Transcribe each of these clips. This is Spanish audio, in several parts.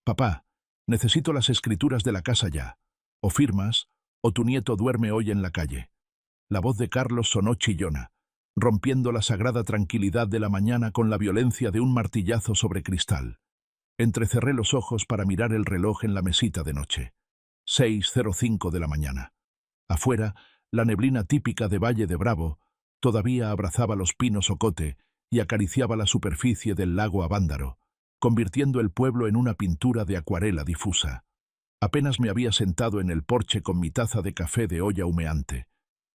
Papá, necesito las escrituras de la casa ya. O firmas, o tu nieto duerme hoy en la calle. La voz de Carlos sonó chillona, rompiendo la sagrada tranquilidad de la mañana con la violencia de un martillazo sobre cristal. Entrecerré los ojos para mirar el reloj en la mesita de noche. 6:05 de la mañana. Afuera, la neblina típica de Valle de Bravo todavía abrazaba los pinos ocote y acariciaba la superficie del lago Avándaro, convirtiendo el pueblo en una pintura de acuarela difusa. Apenas me había sentado en el porche con mi taza de café de olla humeante,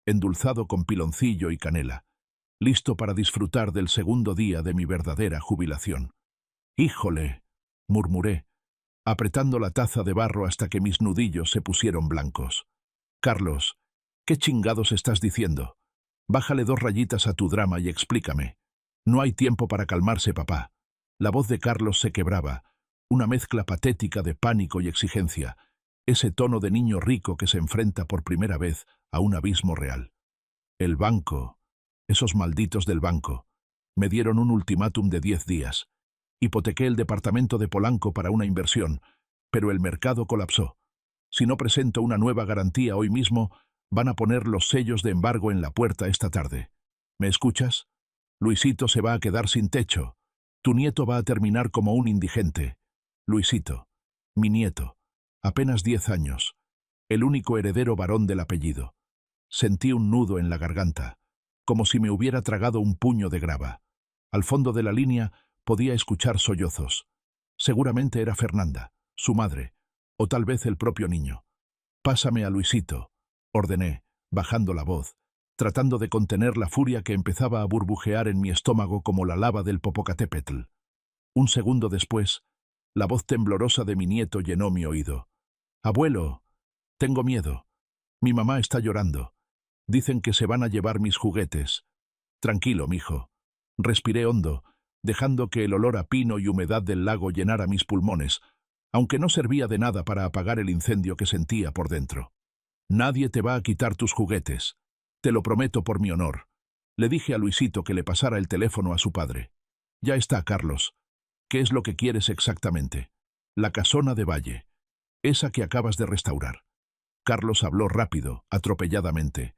endulzado con piloncillo y canela, listo para disfrutar del segundo día de mi verdadera jubilación. «¡Híjole!», murmuré, apretando la taza de barro hasta que mis nudillos se pusieron blancos. «Carlos, ¿qué chingados estás diciendo? Bájale 2 rayitas a tu drama y explícame. No hay tiempo para calmarse, papá». La voz de Carlos se quebraba, una mezcla patética de pánico y exigencia, ese tono de niño rico que se enfrenta por primera vez a un abismo real. El banco, esos malditos del banco, me dieron un ultimátum de 10 días. Hipotequé el departamento de Polanco para una inversión, pero el mercado colapsó. Si no presento una nueva garantía hoy mismo, van a poner los sellos de embargo en la puerta esta tarde. ¿Me escuchas? Luisito se va a quedar sin techo. Tu nieto va a terminar como un indigente. Luisito, mi nieto, apenas 10 años, el único heredero varón del apellido. Sentí un nudo en la garganta, como si me hubiera tragado un puño de grava. Al fondo de la línea podía escuchar sollozos. Seguramente era Fernanda, su madre, o tal vez el propio niño. «Pásame a Luisito», ordené, bajando la voz, tratando de contener la furia que empezaba a burbujear en mi estómago como la lava del Popocatépetl. Un segundo después, la voz temblorosa de mi nieto llenó mi oído. «Abuelo, tengo miedo. Mi mamá está llorando. Dicen que se van a llevar mis juguetes». «Tranquilo, mijo». Respiré hondo, dejando que el olor a pino y humedad del lago llenara mis pulmones, aunque no servía de nada para apagar el incendio que sentía por dentro. «Nadie te va a quitar tus juguetes. Te lo prometo por mi honor». Le dije a Luisito que le pasara el teléfono a su padre. «Ya está, Carlos. ¿Qué es lo que quieres exactamente?» «La casona de Valle. Esa que acabas de restaurar». Carlos habló rápido, atropelladamente.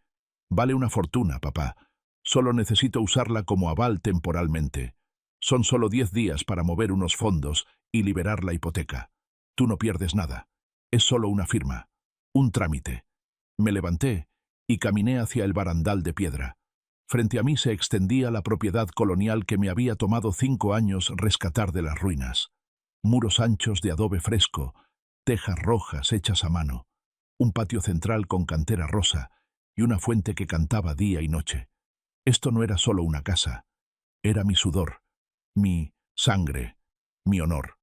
«Vale una fortuna, papá. Solo necesito usarla como aval temporalmente. Son solo 10 días para mover unos fondos y liberar la hipoteca. Tú no pierdes nada. Es solo una firma. Un trámite». Me levanté y caminé hacia el barandal de piedra. Frente a mí se extendía la propiedad colonial que me había tomado 5 años rescatar de las ruinas. Muros anchos de adobe fresco, tejas rojas hechas a mano, un patio central con cantera rosa y una fuente que cantaba día y noche. Esto no era solo una casa, era mi sudor, mi sangre, mi honor.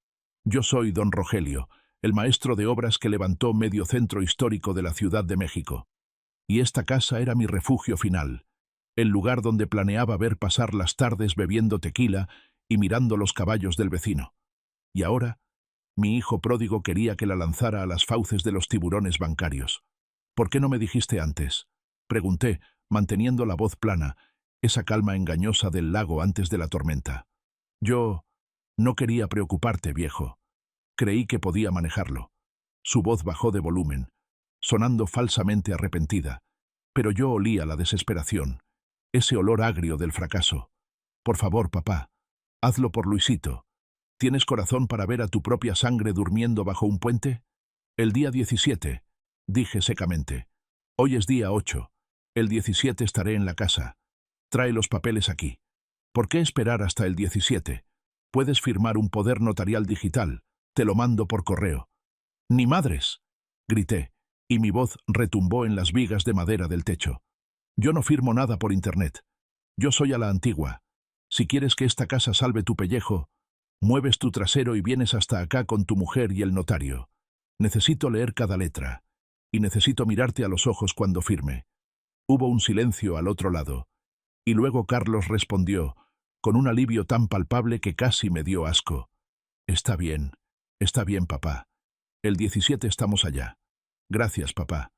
Yo soy don Rogelio, el maestro de obras que levantó medio centro histórico de la Ciudad de México. Y esta casa era mi refugio final, el lugar donde planeaba ver pasar las tardes bebiendo tequila y mirando los caballos del vecino. Y ahora, mi hijo pródigo quería que la lanzara a las fauces de los tiburones bancarios. «¿Por qué no me dijiste antes?», pregunté, manteniendo la voz plana, esa calma engañosa del lago antes de la tormenta. «Yo no quería preocuparte, viejo. Creí que podía manejarlo». Su voz bajó de volumen, sonando falsamente arrepentida, pero yo olía la desesperación, ese olor agrio del fracaso. «Por favor, papá, hazlo por Luisito. ¿Tienes corazón para ver a tu propia sangre durmiendo bajo un puente?» «El día 17», dije secamente. «Hoy es día 8. El 17 estaré en la casa. Trae los papeles aquí». «¿Por qué esperar hasta el 17? Puedes firmar un poder notarial digital. Te lo mando por correo». «¡Ni madres!», grité, y mi voz retumbó en las vigas de madera del techo. «Yo no firmo nada por internet. Yo soy a la antigua. Si quieres que esta casa salve tu pellejo, mueves tu trasero y vienes hasta acá con tu mujer y el notario. Necesito leer cada letra, y necesito mirarte a los ojos cuando firme». Hubo un silencio al otro lado, y luego Carlos respondió, con un alivio tan palpable que casi me dio asco. Está bien, papá. El 17 estamos allá. Gracias, papá.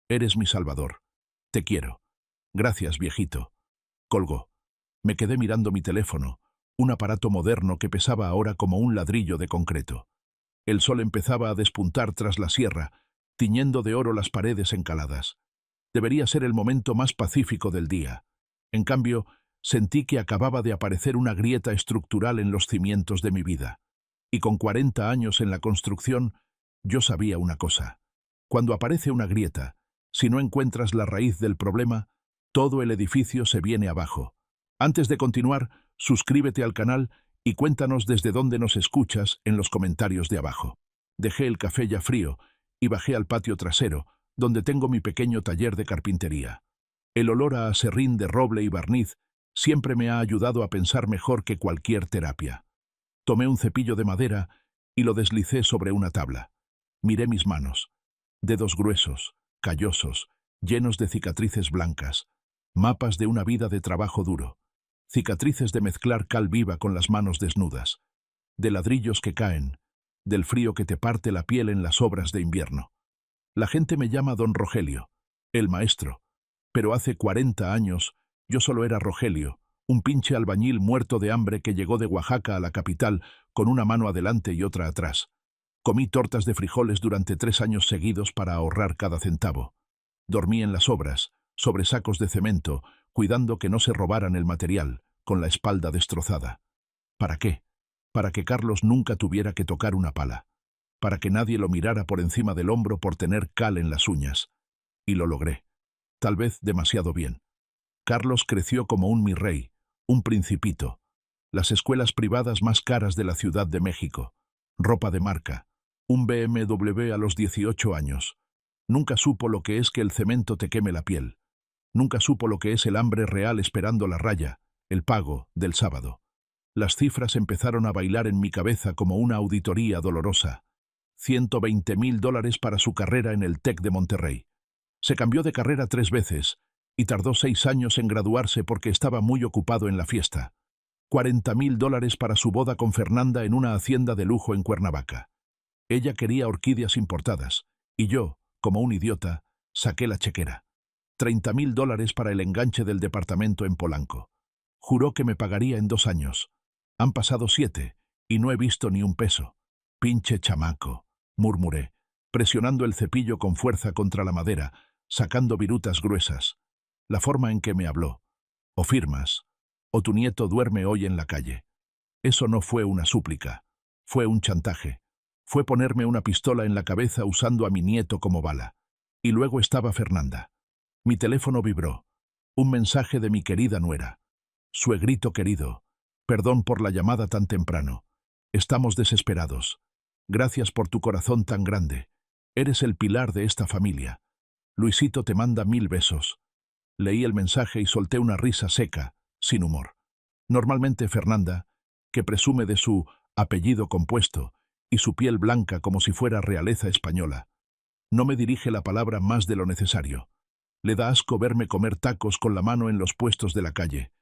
Eres mi salvador. Te quiero. Gracias, viejito». Colgó. Me quedé mirando mi teléfono, un aparato moderno que pesaba ahora como un ladrillo de concreto. El sol empezaba a despuntar tras la sierra, tiñendo de oro las paredes encaladas. Debería ser el momento más pacífico del día. En cambio, sentí que acababa de aparecer una grieta estructural en los cimientos de mi vida. Y con 40 años en la construcción, yo sabía una cosa. Cuando aparece una grieta, si no encuentras la raíz del problema, todo el edificio se viene abajo. Antes de continuar, suscríbete al canal y cuéntanos desde dónde nos escuchas en los comentarios de abajo. Dejé el café ya frío y bajé al patio trasero, donde tengo mi pequeño taller de carpintería. El olor a aserrín de roble y barniz siempre me ha ayudado a pensar mejor que cualquier terapia. Tomé un cepillo de madera y lo deslicé sobre una tabla. Miré mis manos. Dedos gruesos, callosos, llenos de cicatrices blancas. Mapas de una vida de trabajo duro. Cicatrices de mezclar cal viva con las manos desnudas. De ladrillos que caen. Del frío que te parte la piel en las obras de invierno. La gente me llama Don Rogelio, el maestro. Pero hace 40 años yo solo era Rogelio, un pinche albañil muerto de hambre que llegó de Oaxaca a la capital con una mano adelante y otra atrás. Comí tortas de frijoles durante 3 años seguidos para ahorrar cada centavo. Dormí en las obras, sobre sacos de cemento, cuidando que no se robaran el material, con la espalda destrozada. ¿Para qué? Para que Carlos nunca tuviera que tocar una pala. Para que nadie lo mirara por encima del hombro por tener cal en las uñas. Y lo logré. Tal vez demasiado bien. Carlos creció como un mi rey, un principito. Las escuelas privadas más caras de la Ciudad de México. Ropa de marca. Un BMW a los 18 años. Nunca supo lo que es que el cemento te queme la piel. Nunca supo lo que es el hambre real esperando la raya, el pago, del sábado. Las cifras empezaron a bailar en mi cabeza como una auditoría dolorosa. $120,000 para su carrera en el TEC de Monterrey. Se cambió de carrera 3 veces y tardó 6 años en graduarse porque estaba muy ocupado en la fiesta. $40,000 para su boda con Fernanda en una hacienda de lujo en Cuernavaca. Ella quería orquídeas importadas y yo, como un idiota, saqué la chequera. $30,000 para el enganche del departamento en Polanco. Juró que me pagaría en 2 años. Han pasado 7 y no he visto ni un peso. Pinche chamaco, murmuré, presionando el cepillo con fuerza contra la madera, sacando virutas gruesas. La forma en que me habló. O firmas, o tu nieto duerme hoy en la calle. Eso no fue una súplica. Fue un chantaje. Fue ponerme una pistola en la cabeza usando a mi nieto como bala. Y luego estaba Fernanda. Mi teléfono vibró. Un mensaje de mi querida nuera. Suegrito querido, perdón por la llamada tan temprano. Estamos desesperados. Gracias por tu corazón tan grande. Eres el pilar de esta familia. Luisito te manda 1000 besos. Leí el mensaje y solté una risa seca, sin humor. Normalmente Fernanda, que presume de su apellido compuesto y su piel blanca como si fuera realeza española, no me dirige la palabra más de lo necesario. Le da asco verme comer tacos con la mano en los puestos de la calle.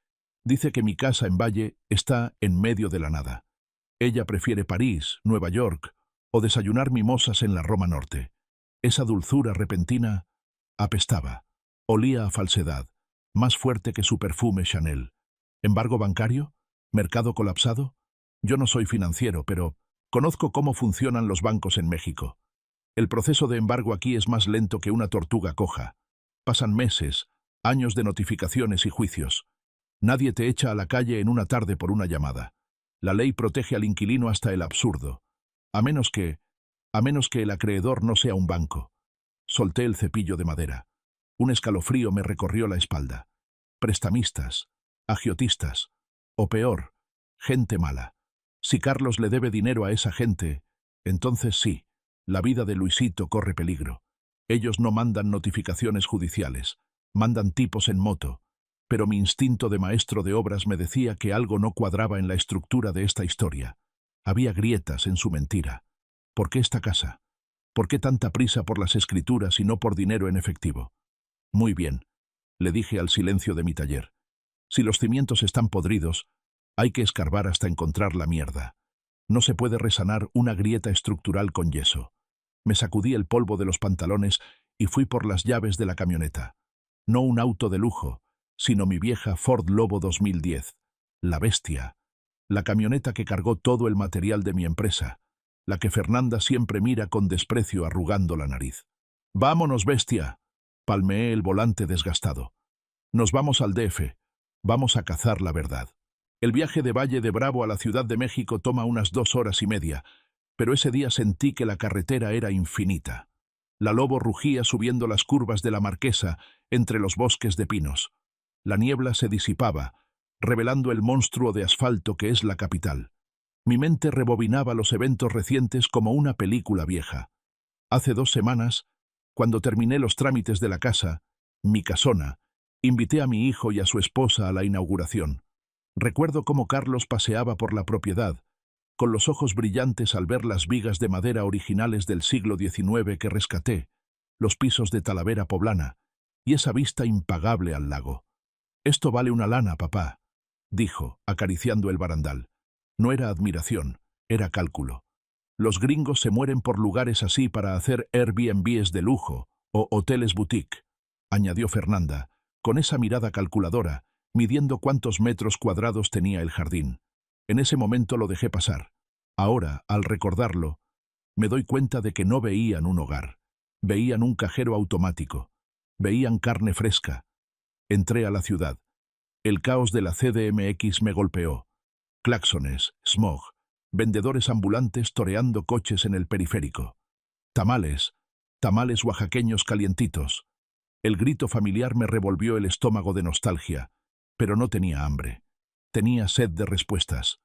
Dice que mi casa en Valle está en medio de la nada. Ella prefiere París, Nueva York o desayunar mimosas en la Roma Norte. Esa dulzura repentina apestaba. Olía a falsedad, más fuerte que su perfume Chanel. ¿Embargo bancario? ¿Mercado colapsado? Yo no soy financiero, pero conozco cómo funcionan los bancos en México. El proceso de embargo aquí es más lento que una tortuga coja. Pasan meses, años de notificaciones y juicios. Nadie te echa a la calle en una tarde por una llamada. La ley protege al inquilino hasta el absurdo. A menos que el acreedor no sea un banco. Solté el cepillo de madera. Un escalofrío me recorrió la espalda. Prestamistas, agiotistas, o peor, gente mala. Si Carlos le debe dinero a esa gente, entonces sí, la vida de Luisito corre peligro. Ellos no mandan notificaciones judiciales, mandan tipos en moto, pero mi instinto de maestro de obras me decía que algo no cuadraba en la estructura de esta historia. Había grietas en su mentira. ¿Por qué esta casa? ¿Por qué tanta prisa por las escrituras y no por dinero en efectivo? Muy bien, le dije al silencio de mi taller. Si los cimientos están podridos, hay que escarbar hasta encontrar la mierda. No se puede resanar una grieta estructural con yeso. Me sacudí el polvo de los pantalones y fui por las llaves de la camioneta. No un auto de lujo, sino mi vieja Ford Lobo 2010. La bestia. La camioneta que cargó todo el material de mi empresa. la que Fernanda siempre mira con desprecio arrugando la nariz. «Vámonos, bestia», palmeé el volante desgastado. «Nos vamos al DF. Vamos a cazar la verdad». El viaje de Valle de Bravo a la Ciudad de México toma unas 2 horas y media, pero ese día sentí que la carretera era infinita. La Lobo rugía subiendo las curvas de la Marquesa entre los bosques de pinos. La niebla se disipaba, revelando el monstruo de asfalto que es la capital. Mi mente rebobinaba los eventos recientes como una película vieja. Hace 2 semanas, cuando terminé los trámites de la casa, mi casona, invité a mi hijo y a su esposa a la inauguración. Recuerdo cómo Carlos paseaba por la propiedad, con los ojos brillantes al ver las vigas de madera originales del siglo XIX que rescaté, los pisos de Talavera poblana y esa vista impagable al lago. «Esto vale una lana, papá», dijo, acariciando el barandal. No era admiración, era cálculo. Los gringos se mueren por lugares así para hacer Airbnbs de lujo o hoteles boutique, añadió Fernanda, con esa mirada calculadora, midiendo cuántos metros cuadrados tenía el jardín. En ese momento lo dejé pasar. Ahora, al recordarlo, me doy cuenta de que no veían un hogar. Veían un cajero automático. Veían carne fresca. Entré a la ciudad. El caos de la CDMX me golpeó. Claxones, smog, vendedores ambulantes toreando coches en el periférico. Tamales oaxaqueños calientitos. El grito familiar me revolvió el estómago de nostalgia, pero no tenía hambre. Tenía sed de respuestas.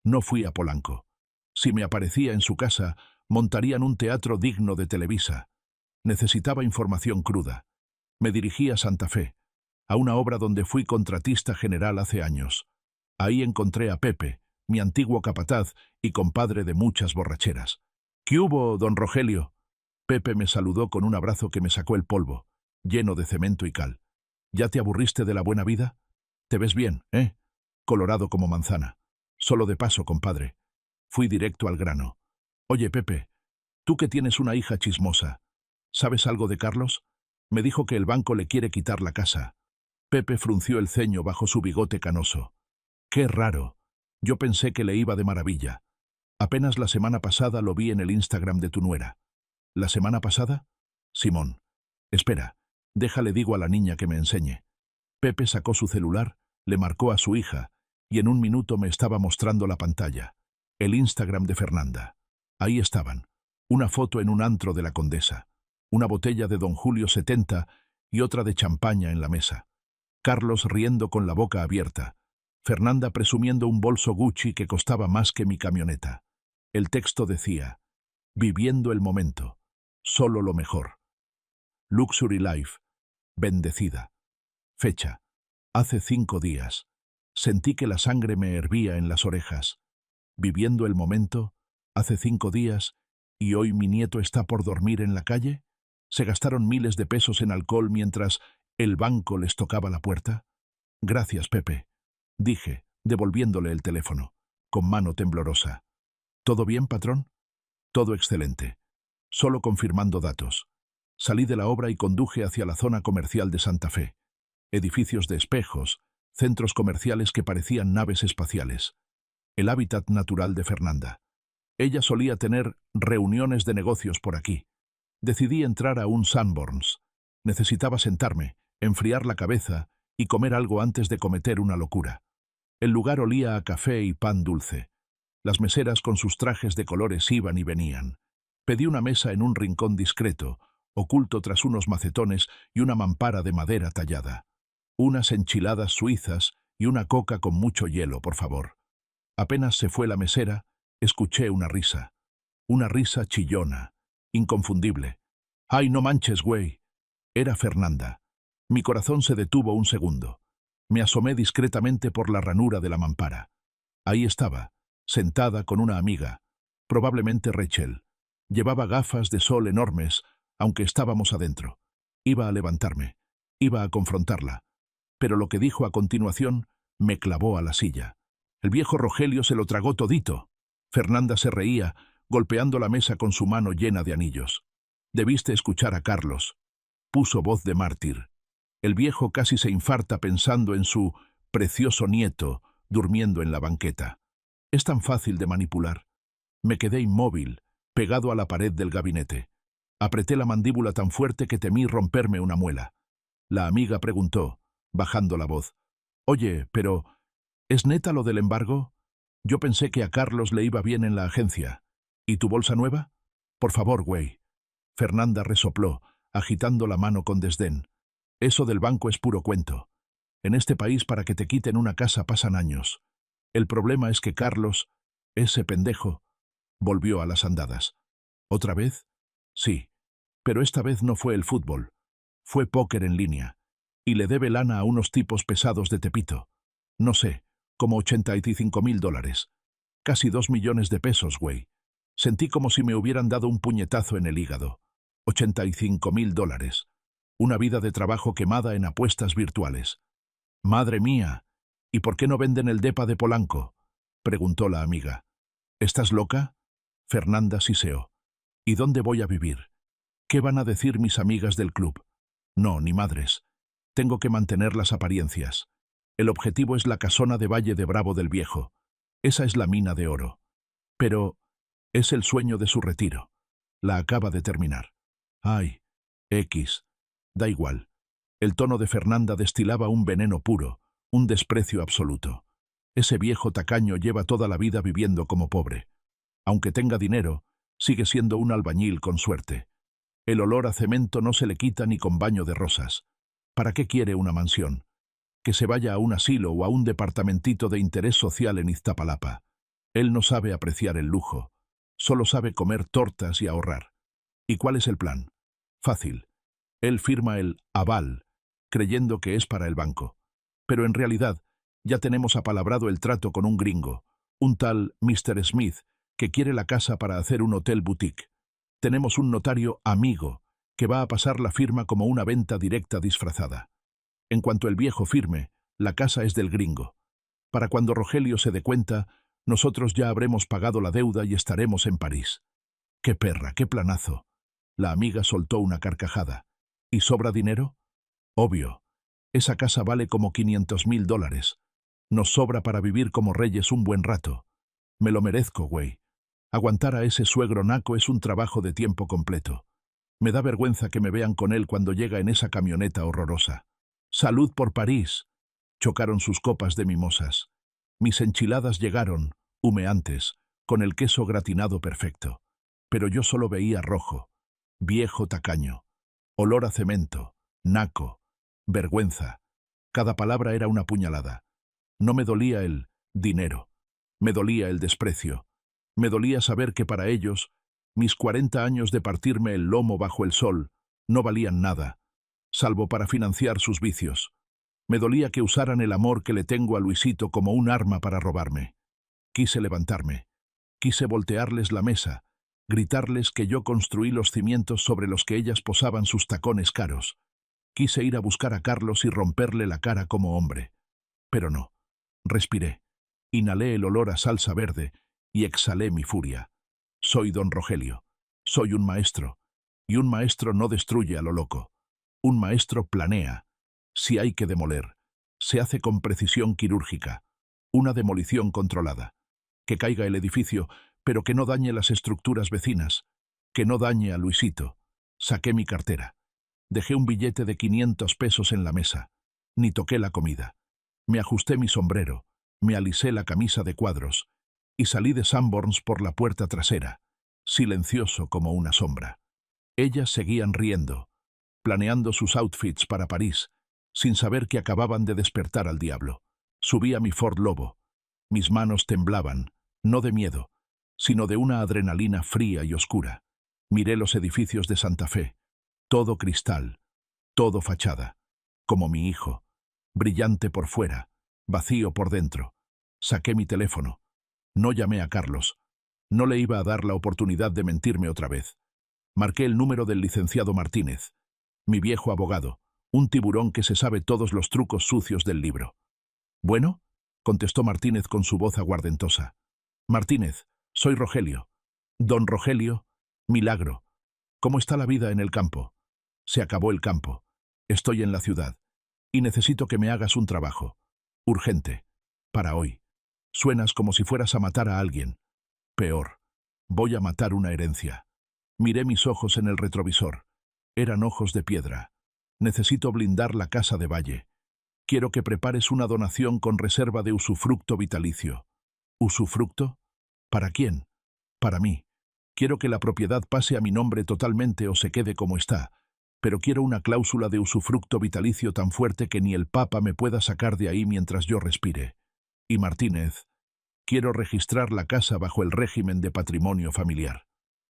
No fui a Polanco. Si me aparecía en su casa, montarían un teatro digno de Televisa. Necesitaba información cruda. Me dirigí a Santa Fe, a una obra donde fui contratista general hace años. Ahí encontré a Pepe, mi antiguo capataz y compadre de muchas borracheras. «¿Qué hubo, don Rogelio?» Pepe me saludó con un abrazo que me sacó el polvo, lleno de cemento y cal. «¿Ya te aburriste de la buena vida? Te ves bien, ¿eh? Colorado como manzana. Solo de paso, compadre». Fui directo al grano. «Oye, Pepe, tú que tienes una hija chismosa, ¿sabes algo de Carlos? Me dijo que el banco le quiere quitar la casa». Pepe frunció el ceño bajo su bigote canoso. «Qué raro. Yo pensé que le iba de maravilla. Apenas la semana pasada lo vi en el Instagram de tu nuera». «¿La semana pasada?» «Simón. Espera, déjale digo a la niña que me enseñe». Pepe sacó su celular, le marcó a su hija, y en un minuto me estaba mostrando la pantalla. El Instagram de Fernanda. Ahí estaban. Una foto en un antro de la Condesa. Una botella de Don Julio 70 y otra de champaña en la mesa. Carlos riendo con la boca abierta. Fernanda presumiendo un bolso Gucci que costaba más que mi camioneta. El texto decía: «Viviendo el momento. Solo lo mejor. Luxury Life. Bendecida». Fecha: hace 5 días. Sentí que la sangre me hervía en las orejas. Viviendo el momento, hace 5 días, y hoy mi nieto está por dormir en la calle. ¿Se gastaron miles de pesos en alcohol mientras el banco les tocaba la puerta? «Gracias, Pepe», dije, devolviéndole el teléfono, con mano temblorosa. «¿Todo bien, patrón?» «Todo excelente. Solo confirmando datos». Salí de la obra y conduje hacia la zona comercial de Santa Fe. Edificios de espejos, centros comerciales que parecían naves espaciales. El hábitat natural de Fernanda. Ella solía tener reuniones de negocios por aquí. Decidí entrar a un Sanborns. Necesitaba sentarme, enfriar la cabeza y comer algo antes de cometer una locura. El lugar olía a café y pan dulce. Las meseras con sus trajes de colores iban y venían. Pedí una mesa en un rincón discreto, oculto tras unos macetones y una mampara de madera tallada. Unas enchiladas suizas y una coca con mucho hielo, por favor. Apenas se fue la mesera, escuché una risa chillona, inconfundible. «¡Ay, no manches, güey!». Era Fernanda. Mi corazón se detuvo un segundo. Me asomé discretamente por la ranura de la mampara. Ahí estaba, sentada con una amiga, probablemente Rachel. Llevaba gafas de sol enormes, aunque estábamos adentro. Iba a levantarme, iba a confrontarla. Pero lo que dijo a continuación me clavó a la silla. El viejo Rogelio se lo tragó todito. Fernanda se reía, golpeando la mesa con su mano llena de anillos. «Debiste escuchar a Carlos», puso voz de mártir. El viejo casi se infarta pensando en su precioso nieto durmiendo en la banqueta. Es tan fácil de manipular. Me quedé inmóvil, pegado a la pared del gabinete. Apreté la mandíbula tan fuerte que temí romperme una muela. La amiga preguntó, bajando la voz. «Oye, pero ¿es neta lo del embargo? Yo pensé que a Carlos le iba bien en la agencia. ¿Y tu bolsa nueva? Por favor, güey». Fernanda resopló, agitando la mano con desdén. «Eso del banco es puro cuento. En este país para que te quiten una casa pasan años. El problema es que Carlos, ese pendejo, volvió a las andadas». ¿Otra vez? Sí, pero esta vez no fue el fútbol. Fue póker en línea. Y le debe lana a unos tipos pesados de Tepito. No sé, como $85,000. Casi 2 millones de pesos, güey. Sentí como si me hubieran dado un puñetazo en el hígado. $85,000. Una vida de trabajo quemada en apuestas virtuales. «Madre mía, ¿y por qué no venden el depa de Polanco?», preguntó la amiga. «¿Estás loca?». Fernanda siseó. «¿Y dónde voy a vivir? ¿Qué van a decir mis amigas del club? No, ni madres. Tengo que mantener las apariencias. El objetivo es la casona de Valle de Bravo del Viejo. Esa es la mina de oro. Pero es el sueño de su retiro. La acaba de terminar. Ay, da igual». El tono de Fernanda destilaba un veneno puro, un desprecio absoluto. Ese viejo tacaño lleva toda la vida viviendo como pobre. Aunque tenga dinero, sigue siendo un albañil con suerte. El olor a cemento no se le quita ni con baño de rosas. ¿Para qué quiere una mansión? Que se vaya a un asilo o a un departamentito de interés social en Iztapalapa. Él no sabe apreciar el lujo. Solo sabe comer tortas y ahorrar. ¿Y cuál es el plan? Fácil. Él firma el aval, creyendo que es para el banco. Pero en realidad, ya tenemos apalabrado el trato con un gringo, un tal Mr. Smith, que quiere la casa para hacer un hotel boutique. Tenemos un notario amigo, que va a pasar la firma como una venta directa disfrazada. En cuanto el viejo firme, la casa es del gringo. Para cuando Rogelio se dé cuenta, nosotros ya habremos pagado la deuda y estaremos en París. ¡Qué perra, qué planazo! La amiga soltó una carcajada. ¿Y sobra dinero? Obvio. Esa casa vale como $500,000. Nos sobra para vivir como reyes un buen rato. Me lo merezco, güey. Aguantar a ese suegro naco es un trabajo de tiempo completo. Me da vergüenza que me vean con él cuando llega en esa camioneta horrorosa. ¡Salud por París! Chocaron sus copas de mimosas. Mis enchiladas llegaron, humeantes, con el queso gratinado perfecto. Pero yo solo veía rojo. Viejo tacaño. Olor a cemento. Naco. Vergüenza. Cada palabra era una puñalada. No me dolía el dinero. Me dolía el desprecio. Me dolía saber que para ellos, mis 40 años de partirme el lomo bajo el sol, no valían nada, salvo para financiar sus vicios. Me dolía que usaran el amor que le tengo a Luisito como un arma para robarme. Quise levantarme. Quise voltearles la mesa, gritarles que yo construí los cimientos sobre los que ellas posaban sus tacones caros. Quise ir a buscar a Carlos y romperle la cara como hombre. Pero no. Respiré. Inhalé el olor a salsa verde y exhalé mi furia. Soy don Rogelio. Soy un maestro. Y un maestro no destruye a lo loco. Un maestro planea. Si hay que demoler, se hace con precisión quirúrgica. Una demolición controlada. Que caiga el edificio, pero que no dañe las estructuras vecinas. Que no dañe a Luisito. Saqué mi cartera. Dejé un billete de 500 pesos en la mesa. Ni toqué la comida. Me ajusté mi sombrero. Me alisé la camisa de cuadros. Y salí de Sanborns por la puerta trasera, silencioso como una sombra. Ellas seguían riendo, planeando sus outfits para París, sin saber que acababan de despertar al diablo. Subí a mi Ford Lobo. Mis manos temblaban, no de miedo, sino de una adrenalina fría y oscura. Miré los edificios de Santa Fe. Todo cristal, todo fachada, como mi hijo, brillante por fuera, vacío por dentro. Saqué mi teléfono. No llamé a Carlos. No le iba a dar la oportunidad de mentirme otra vez. Marqué el número del licenciado Martínez, mi viejo abogado, un tiburón que se sabe todos los trucos sucios del libro. «Bueno», contestó Martínez con su voz aguardentosa. «Martínez, soy Rogelio». «Don Rogelio, milagro. ¿Cómo está la vida en el campo?» «Se acabó el campo. Estoy en la ciudad. Y necesito que me hagas un trabajo. Urgente. Para hoy. Suenas como si fueras a matar a alguien. Peor. Voy a matar una herencia. Miré mis ojos en el retrovisor. Eran ojos de piedra. Necesito blindar la casa de Valle. Quiero que prepares una donación con reserva de usufructo vitalicio. ¿Usufructo? ¿Para quién? Para mí. Quiero que la propiedad pase a mi nombre totalmente o se quede como está, pero quiero una cláusula de usufructo vitalicio tan fuerte que ni el Papa me pueda sacar de ahí mientras yo respire. Y Martínez, quiero registrar la casa bajo el régimen de patrimonio familiar.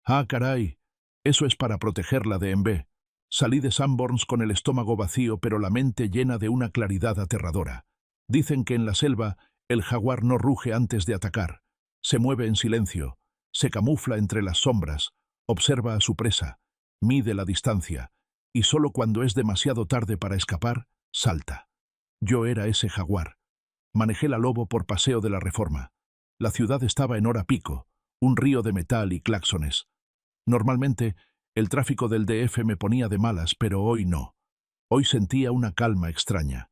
Ah, caray, eso es para protegerla de Embe. Salí de Sanborns con el estómago vacío, pero la mente llena de una claridad aterradora. Dicen que en la selva el jaguar no ruge antes de atacar. Se mueve en silencio, se camufla entre las sombras, observa a su presa, mide la distancia, y solo cuando es demasiado tarde para escapar, salta. Yo era ese jaguar. Manejé la Lobo por Paseo de la Reforma. La ciudad estaba en hora pico, un río de metal y claxones. Normalmente, el tráfico del DF me ponía de malas, pero hoy no. Hoy sentía una calma extraña.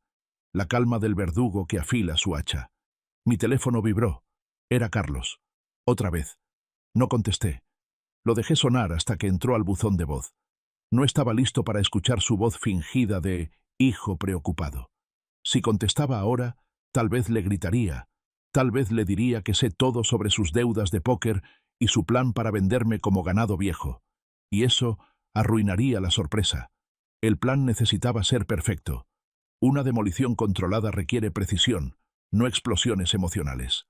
La calma del verdugo que afila su hacha. Mi teléfono vibró. Era Carlos. Otra vez. No contesté. Lo dejé sonar hasta que entró al buzón de voz. No estaba listo para escuchar su voz fingida de hijo preocupado. Si contestaba ahora, tal vez le gritaría, tal vez le diría que sé todo sobre sus deudas de póker y su plan para venderme como ganado viejo. Y eso arruinaría la sorpresa. El plan necesitaba ser perfecto. Una demolición controlada requiere precisión, no explosiones emocionales.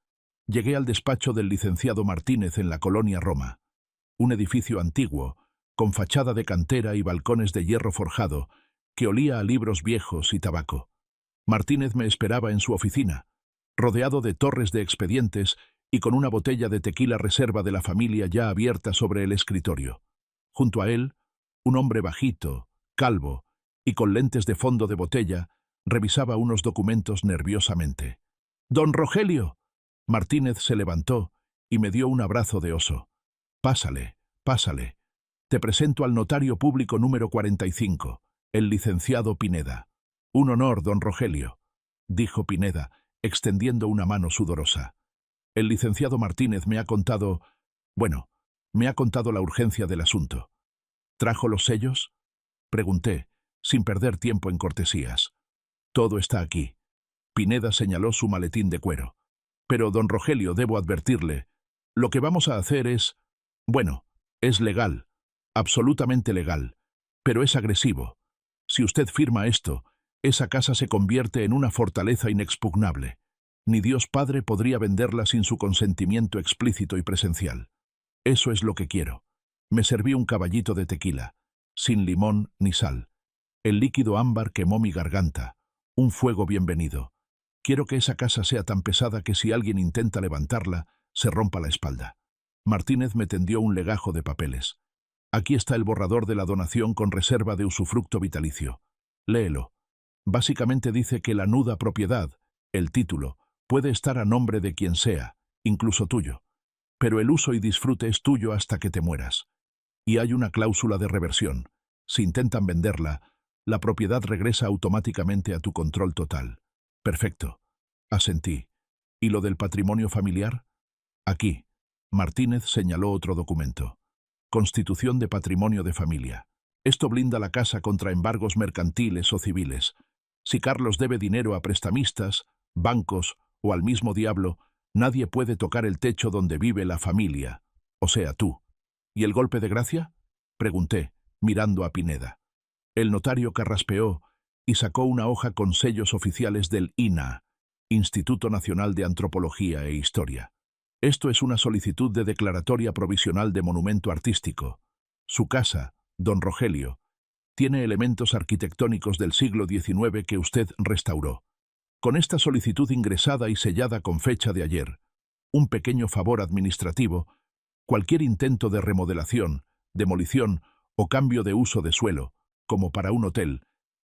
Llegué al despacho del licenciado Martínez en la colonia Roma. Un edificio antiguo, con fachada de cantera y balcones de hierro forjado, que olía a libros viejos y tabaco. Martínez me esperaba en su oficina, rodeado de torres de expedientes y con una botella de tequila reserva de la familia ya abierta sobre el escritorio. Junto a él, un hombre bajito, calvo y con lentes de fondo de botella, revisaba unos documentos nerviosamente. «¡Don Rogelio!». Martínez se levantó y me dio un abrazo de oso. «Pásale, pásale. Te presento al notario público número 45, el licenciado Pineda». «Un honor, don Rogelio», dijo Pineda, extendiendo una mano sudorosa. «El licenciado Martínez me ha contado... me ha contado la urgencia del asunto». «¿Trajo los sellos?», pregunté, sin perder tiempo en cortesías. «Todo está aquí». Pineda señaló su maletín de cuero. «Pero, don Rogelio, debo advertirle, lo que vamos a hacer es... es legal, absolutamente legal, pero es agresivo. Si usted firma esto, esa casa se convierte en una fortaleza inexpugnable. Ni Dios Padre podría venderla sin su consentimiento explícito y presencial. Eso es lo que quiero». Me serví un caballito de tequila, sin limón ni sal. El líquido ámbar quemó mi garganta. Un fuego bienvenido. Quiero que esa casa sea tan pesada que si alguien intenta levantarla, se rompa la espalda. Martínez me tendió un legajo de papeles. Aquí está el borrador de la donación con reserva de usufructo vitalicio. Léelo. Básicamente dice que la nuda propiedad, el título, puede estar a nombre de quien sea, incluso tuyo. Pero el uso y disfrute es tuyo hasta que te mueras. Y hay una cláusula de reversión. Si intentan venderla, la propiedad regresa automáticamente a tu control total. Perfecto. Asentí. ¿Y lo del patrimonio familiar? Aquí. Martínez señaló otro documento. Constitución de Patrimonio de Familia. Esto blinda la casa contra embargos mercantiles o civiles. Si Carlos debe dinero a prestamistas, bancos o al mismo diablo, nadie puede tocar el techo donde vive la familia, o sea, tú. ¿Y el golpe de gracia?, pregunté, mirando a Pineda. El notario carraspeó y sacó una hoja con sellos oficiales del INAH, Instituto Nacional de Antropología e Historia. Esto es una solicitud de declaratoria provisional de monumento artístico. Su casa, don Rogelio, tiene elementos arquitectónicos del siglo XIX que usted restauró. Con esta solicitud ingresada y sellada con fecha de ayer, un pequeño favor administrativo, cualquier intento de remodelación, demolición o cambio de uso de suelo, como para un hotel,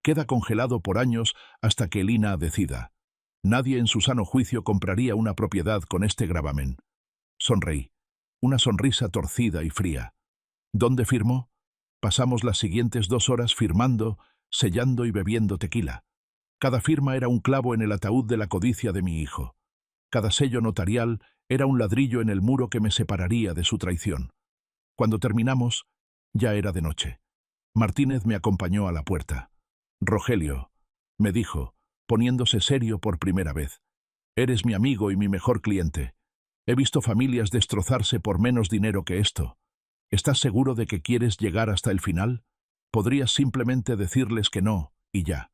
queda congelado por años hasta que el INAH decida. Nadie en su sano juicio compraría una propiedad con este gravamen. Sonreí. Una sonrisa torcida y fría. ¿Dónde firmó? Pasamos las siguientes 2 horas firmando, sellando y bebiendo tequila. Cada firma era un clavo en el ataúd de la codicia de mi hijo. Cada sello notarial Era un ladrillo en el muro que me separaría de su traición. Cuando terminamos, ya era de noche. Martínez me acompañó a la puerta. «Rogelio», me dijo, poniéndose serio por primera vez, «eres mi amigo y mi mejor cliente. He visto familias destrozarse por menos dinero que esto. ¿Estás seguro de que quieres llegar hasta el final? Podrías simplemente decirles que no, y ya».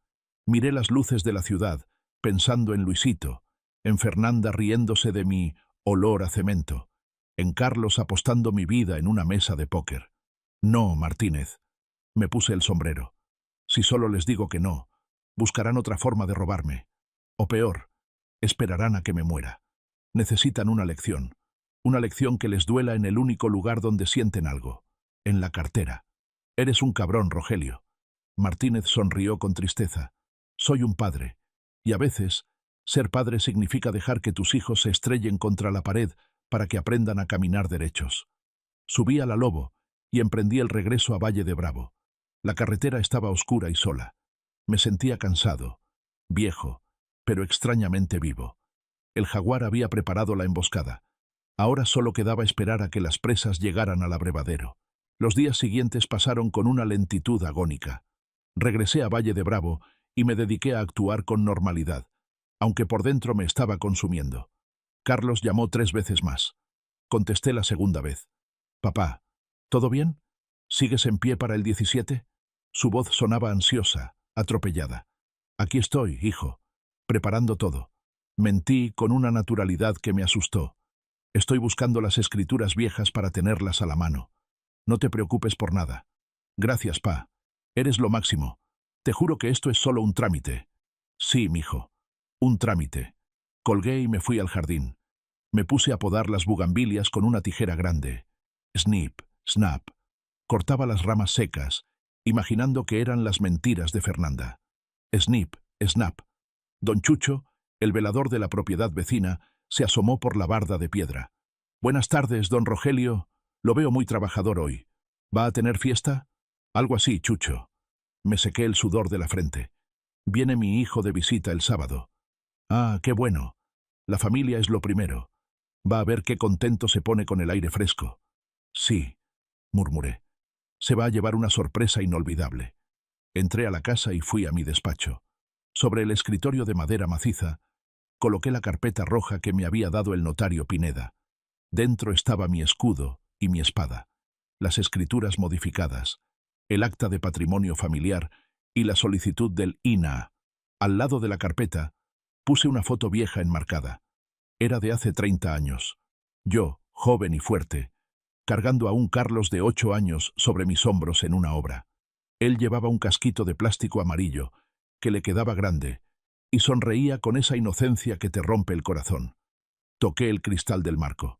Miré las luces de la ciudad, pensando en Luisito, en Fernanda riéndose de mi olor a cemento, en Carlos apostando mi vida en una mesa de póker. «No, Martínez». Me puse el sombrero. «Si solo les digo que no, buscarán otra forma de robarme. O peor, esperarán a que me muera. Necesitan una lección que les duela en el único lugar donde sienten algo, en la cartera. Eres un cabrón, Rogelio». Martínez sonrió con tristeza. «Soy un padre, y a veces, ser padre significa dejar que tus hijos se estrellen contra la pared para que aprendan a caminar derechos». Subí a la Lobo y emprendí el regreso a Valle de Bravo. La carretera estaba oscura y sola. Me sentía cansado, viejo, pero extrañamente vivo. El jaguar había preparado la emboscada. Ahora solo quedaba esperar a que las presas llegaran al abrevadero. Los días siguientes pasaron con una lentitud agónica. Regresé a Valle de Bravo y me dediqué a actuar con normalidad, aunque por dentro me estaba consumiendo. Carlos llamó 3 veces más. Contesté la segunda vez. «Papá, ¿todo bien? ¿Sigues en pie para el 17?» Su voz sonaba ansiosa, atropellada. «Aquí estoy, hijo, preparando todo». Mentí con una naturalidad que me asustó. «Estoy buscando las escrituras viejas para tenerlas a la mano. No te preocupes por nada». «Gracias, pa. Eres lo máximo. Te juro que esto es solo un trámite». «Sí, mijo, un trámite». Colgué y me fui al jardín. Me puse a podar las bugambilias con una tijera grande. Snip, snap. Cortaba las ramas secas, imaginando que eran las mentiras de Fernanda. Snip, snap. Don Chucho, el velador de la propiedad vecina, se asomó por la barda de piedra. «Buenas tardes, don Rogelio. Lo veo muy trabajador hoy. ¿Va a tener fiesta?» «Algo así, Chucho». Me sequé el sudor de la frente. «Viene mi hijo de visita el sábado». «Ah, qué bueno. La familia es lo primero. Va a ver qué contento se pone con el aire fresco». «Sí», murmuré. «Se va a llevar una sorpresa inolvidable». Entré a la casa y fui a mi despacho. Sobre el escritorio de madera maciza, coloqué la carpeta roja que me había dado el notario Pineda. Dentro estaba mi escudo y mi espada, las escrituras modificadas, el acta de patrimonio familiar y la solicitud del INAH. Al lado de la carpeta, puse una foto vieja enmarcada. Era de hace 30 años. Yo, joven y fuerte, cargando a un Carlos de 8 años sobre mis hombros en una obra. Él llevaba un casquito de plástico amarillo, que le quedaba grande, y sonreía con esa inocencia que te rompe el corazón. Toqué el cristal del marco.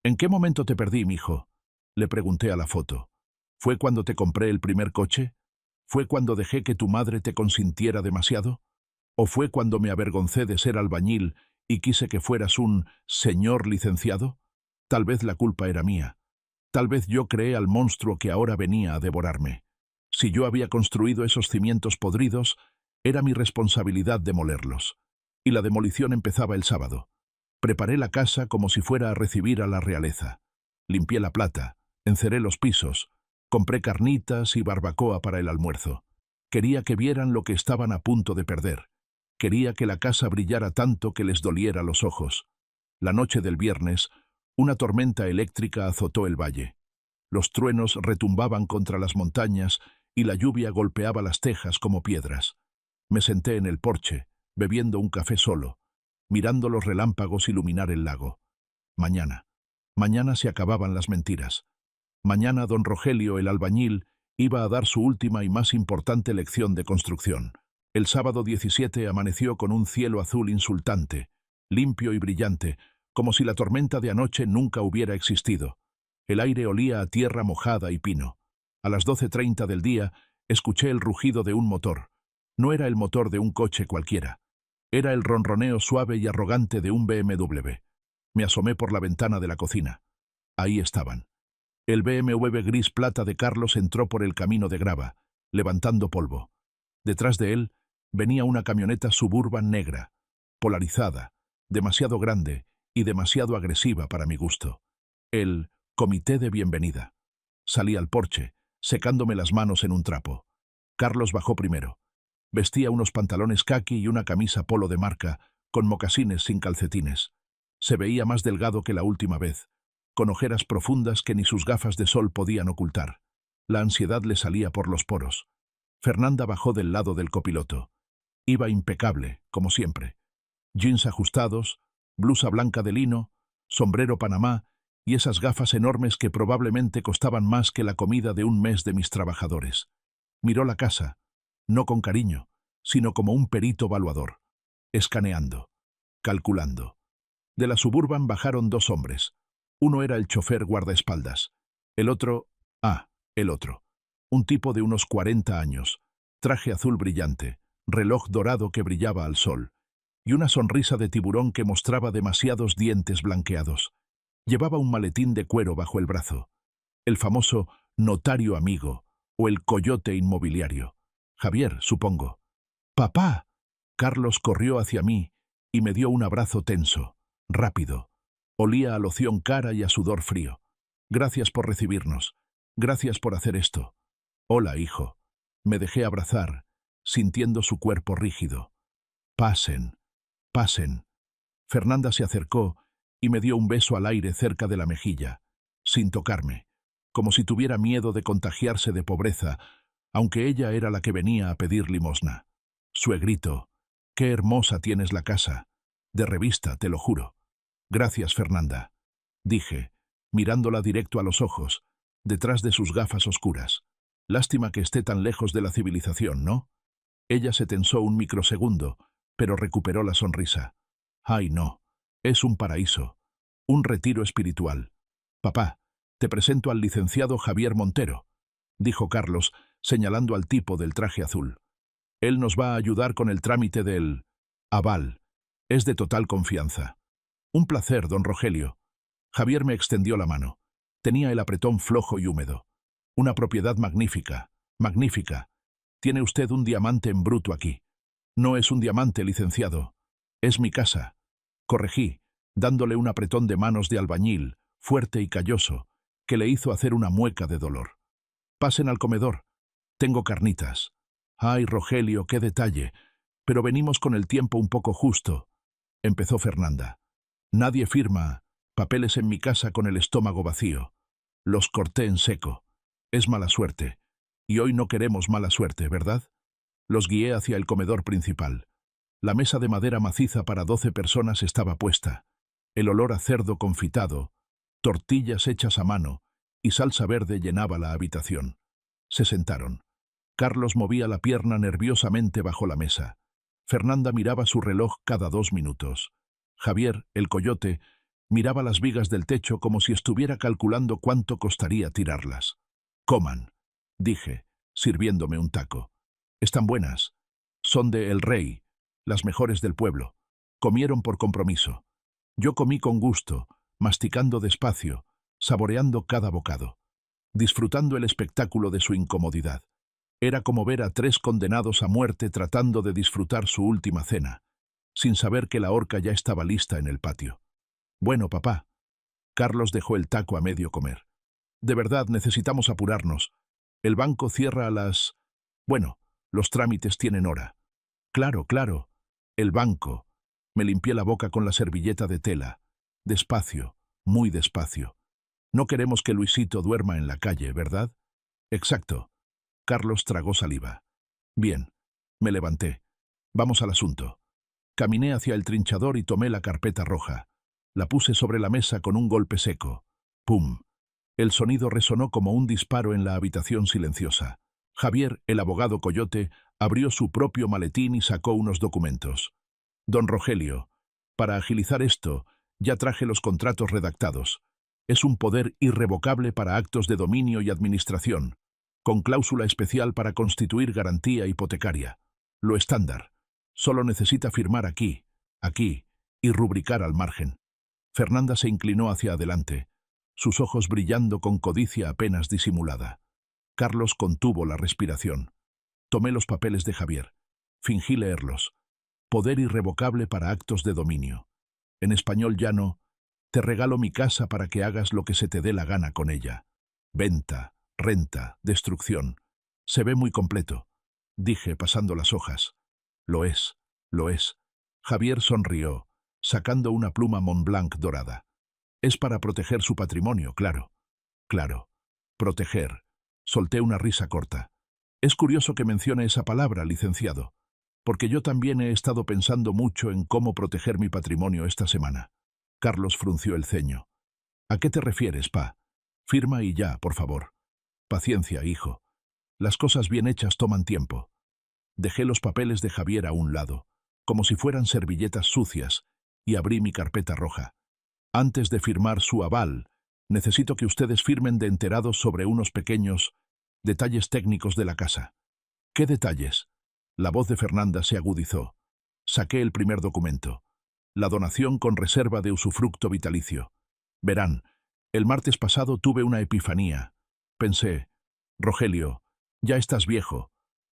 «¿En qué momento te perdí, mijo?», le pregunté a la foto. «¿Fue cuando te compré el primer coche? ¿Fue cuando dejé que tu madre te consintiera demasiado? ¿O fue cuando me avergoncé de ser albañil y quise que fueras un señor licenciado? Tal vez la culpa era mía. Tal vez yo creé al monstruo que ahora venía a devorarme. Si yo había construido esos cimientos podridos, era mi responsabilidad demolerlos. Y la demolición empezaba el sábado. Preparé la casa como si fuera a recibir a la realeza. Limpié la plata, enceré los pisos, compré carnitas y barbacoa para el almuerzo. Quería que vieran lo que estaban a punto de perder. Quería que la casa brillara tanto que les doliera los ojos. La noche del viernes, una tormenta eléctrica azotó el valle. Los truenos retumbaban contra las montañas y la lluvia golpeaba las tejas como piedras. Me senté en el porche, bebiendo un café solo, mirando los relámpagos iluminar el lago. Mañana se acababan las mentiras. Mañana don Rogelio, el albañil, iba a dar su última y más importante lección de construcción. El sábado 17 amaneció con un cielo azul insultante, limpio y brillante, como si la tormenta de anoche nunca hubiera existido. El aire olía a tierra mojada y pino. A las 12:30 del día escuché el rugido de un motor. No era el motor de un coche cualquiera. Era el ronroneo suave y arrogante de un BMW. Me asomé por la ventana de la cocina. Ahí estaban. El BMW gris plata de Carlos entró por el camino de grava, levantando polvo. Detrás de él venía una camioneta Suburban negra, polarizada, demasiado grande y demasiado agresiva para mi gusto. El comité de bienvenida. Salí al porche, secándome las manos en un trapo. Carlos bajó primero. Vestía unos pantalones caqui y una camisa polo de marca, con mocasines sin calcetines. Se veía más delgado que la última vez, con ojeras profundas que ni sus gafas de sol podían ocultar. La ansiedad le salía por los poros. Fernanda bajó del lado del copiloto. Iba impecable, como siempre. Jeans ajustados, blusa blanca de lino, sombrero panamá y esas gafas enormes que probablemente costaban más que la comida de un mes de mis trabajadores. Miró la casa, no con cariño, sino como un perito valuador, escaneando, calculando. De la Suburban bajaron dos hombres. Uno era el chofer guardaespaldas. El otro, un tipo de unos 40 años, traje azul brillante, reloj dorado que brillaba al sol, y una sonrisa de tiburón que mostraba demasiados dientes blanqueados. Llevaba un maletín de cuero bajo el brazo. El famoso notario amigo, o el coyote inmobiliario. Javier, supongo. ¡Papá! Carlos corrió hacia mí y me dio un abrazo tenso, rápido. Olía a loción cara y a sudor frío. Gracias por recibirnos. Gracias por hacer esto. Hola, hijo. Me dejé abrazar, sintiendo su cuerpo rígido. Pasen, pasen. Fernanda se acercó y me dio un beso al aire cerca de la mejilla, sin tocarme, como si tuviera miedo de contagiarse de pobreza, aunque ella era la que venía a pedir limosna. Suegrito, qué hermosa tienes la casa. De revista, te lo juro. Gracias, Fernanda, dije, mirándola directo a los ojos, detrás de sus gafas oscuras. Lástima que esté tan lejos de la civilización, ¿no? Ella se tensó un microsegundo, pero recuperó la sonrisa. Ay, no. Es un paraíso. Un retiro espiritual. Papá, te presento al licenciado Javier Montero, dijo Carlos, señalando al tipo del traje azul. Él nos va a ayudar con el trámite del aval. Es de total confianza. Un placer, don Rogelio. Javier me extendió la mano. Tenía el apretón flojo y húmedo. Una propiedad magnífica, magnífica. Tiene usted un diamante en bruto aquí. No es un diamante, licenciado. Es mi casa. Corregí, dándole un apretón de manos de albañil, fuerte y calloso, que le hizo hacer una mueca de dolor. Pasen al comedor. Tengo carnitas. Ay, Rogelio, qué detalle. Pero venimos con el tiempo un poco justo. Empezó Fernanda. Nadie firma papeles en mi casa con el estómago vacío. Los corté en seco. Es mala suerte. Y hoy no queremos mala suerte, ¿verdad? Los guié hacia el comedor principal. La mesa de madera maciza para 12 personas estaba puesta. El olor a cerdo confitado, tortillas hechas a mano y salsa verde llenaba la habitación. Se sentaron. Carlos movía la pierna nerviosamente bajo la mesa. Fernanda miraba su reloj cada 2 minutos. Javier, el coyote, miraba las vigas del techo como si estuviera calculando cuánto costaría tirarlas. Coman, dije, sirviéndome un taco. Están buenas. Son de El Rey, las mejores del pueblo. Comieron por compromiso. Yo comí con gusto, masticando despacio, saboreando cada bocado, disfrutando el espectáculo de su incomodidad. Era como ver a 3 condenados a muerte tratando de disfrutar su última cena, sin saber que la horca ya estaba lista en el patio. Bueno, papá. Carlos dejó el taco a medio comer. De verdad, necesitamos apurarnos. El banco cierra a las... Bueno, los trámites tienen hora. Claro, claro. El banco. Me limpié la boca con la servilleta de tela. Despacio, muy despacio. No queremos que Luisito duerma en la calle, ¿verdad? Exacto. Carlos tragó saliva. Bien. Me levanté. Vamos al asunto. Caminé hacia el trinchador y tomé la carpeta roja. La puse sobre la mesa con un golpe seco. ¡Pum! El sonido resonó como un disparo en la habitación silenciosa. Javier, el abogado coyote, abrió su propio maletín y sacó unos documentos. Don Rogelio, para agilizar esto, ya traje los contratos redactados. Es un poder irrevocable para actos de dominio y administración, con cláusula especial para constituir garantía hipotecaria. Lo estándar. Solo necesita firmar aquí, y rubricar al margen. Fernanda se inclinó hacia adelante, sus ojos brillando con codicia apenas disimulada. Carlos contuvo la respiración. Tomé los papeles de Javier. Fingí leerlos. Poder irrevocable para actos de dominio. En español llano, Te regalo mi casa para que hagas lo que se te dé la gana con ella. Venta, renta, destrucción. Se ve muy completo, dije pasando las hojas. Lo es, lo es. Javier sonrió, sacando una pluma Montblanc dorada. Es para proteger su patrimonio, claro. Claro. Proteger. Solté una risa corta. Es curioso que mencione esa palabra, licenciado, porque yo también he estado pensando mucho en cómo proteger mi patrimonio esta semana. Carlos frunció el ceño. ¿A qué te refieres, pa? Firma y ya, por favor. Paciencia, hijo. Las cosas bien hechas toman tiempo. Dejé los papeles de Javier a un lado, como si fueran servilletas sucias, y abrí mi carpeta roja. Antes de firmar su aval, necesito que ustedes firmen de enterados sobre unos pequeños detalles técnicos de la casa. ¿Qué detalles? La voz de Fernanda se agudizó. Saqué el primer documento. La donación con reserva de usufructo vitalicio. Verán, el martes pasado tuve una epifanía. Pensé, Rogelio, ya estás viejo.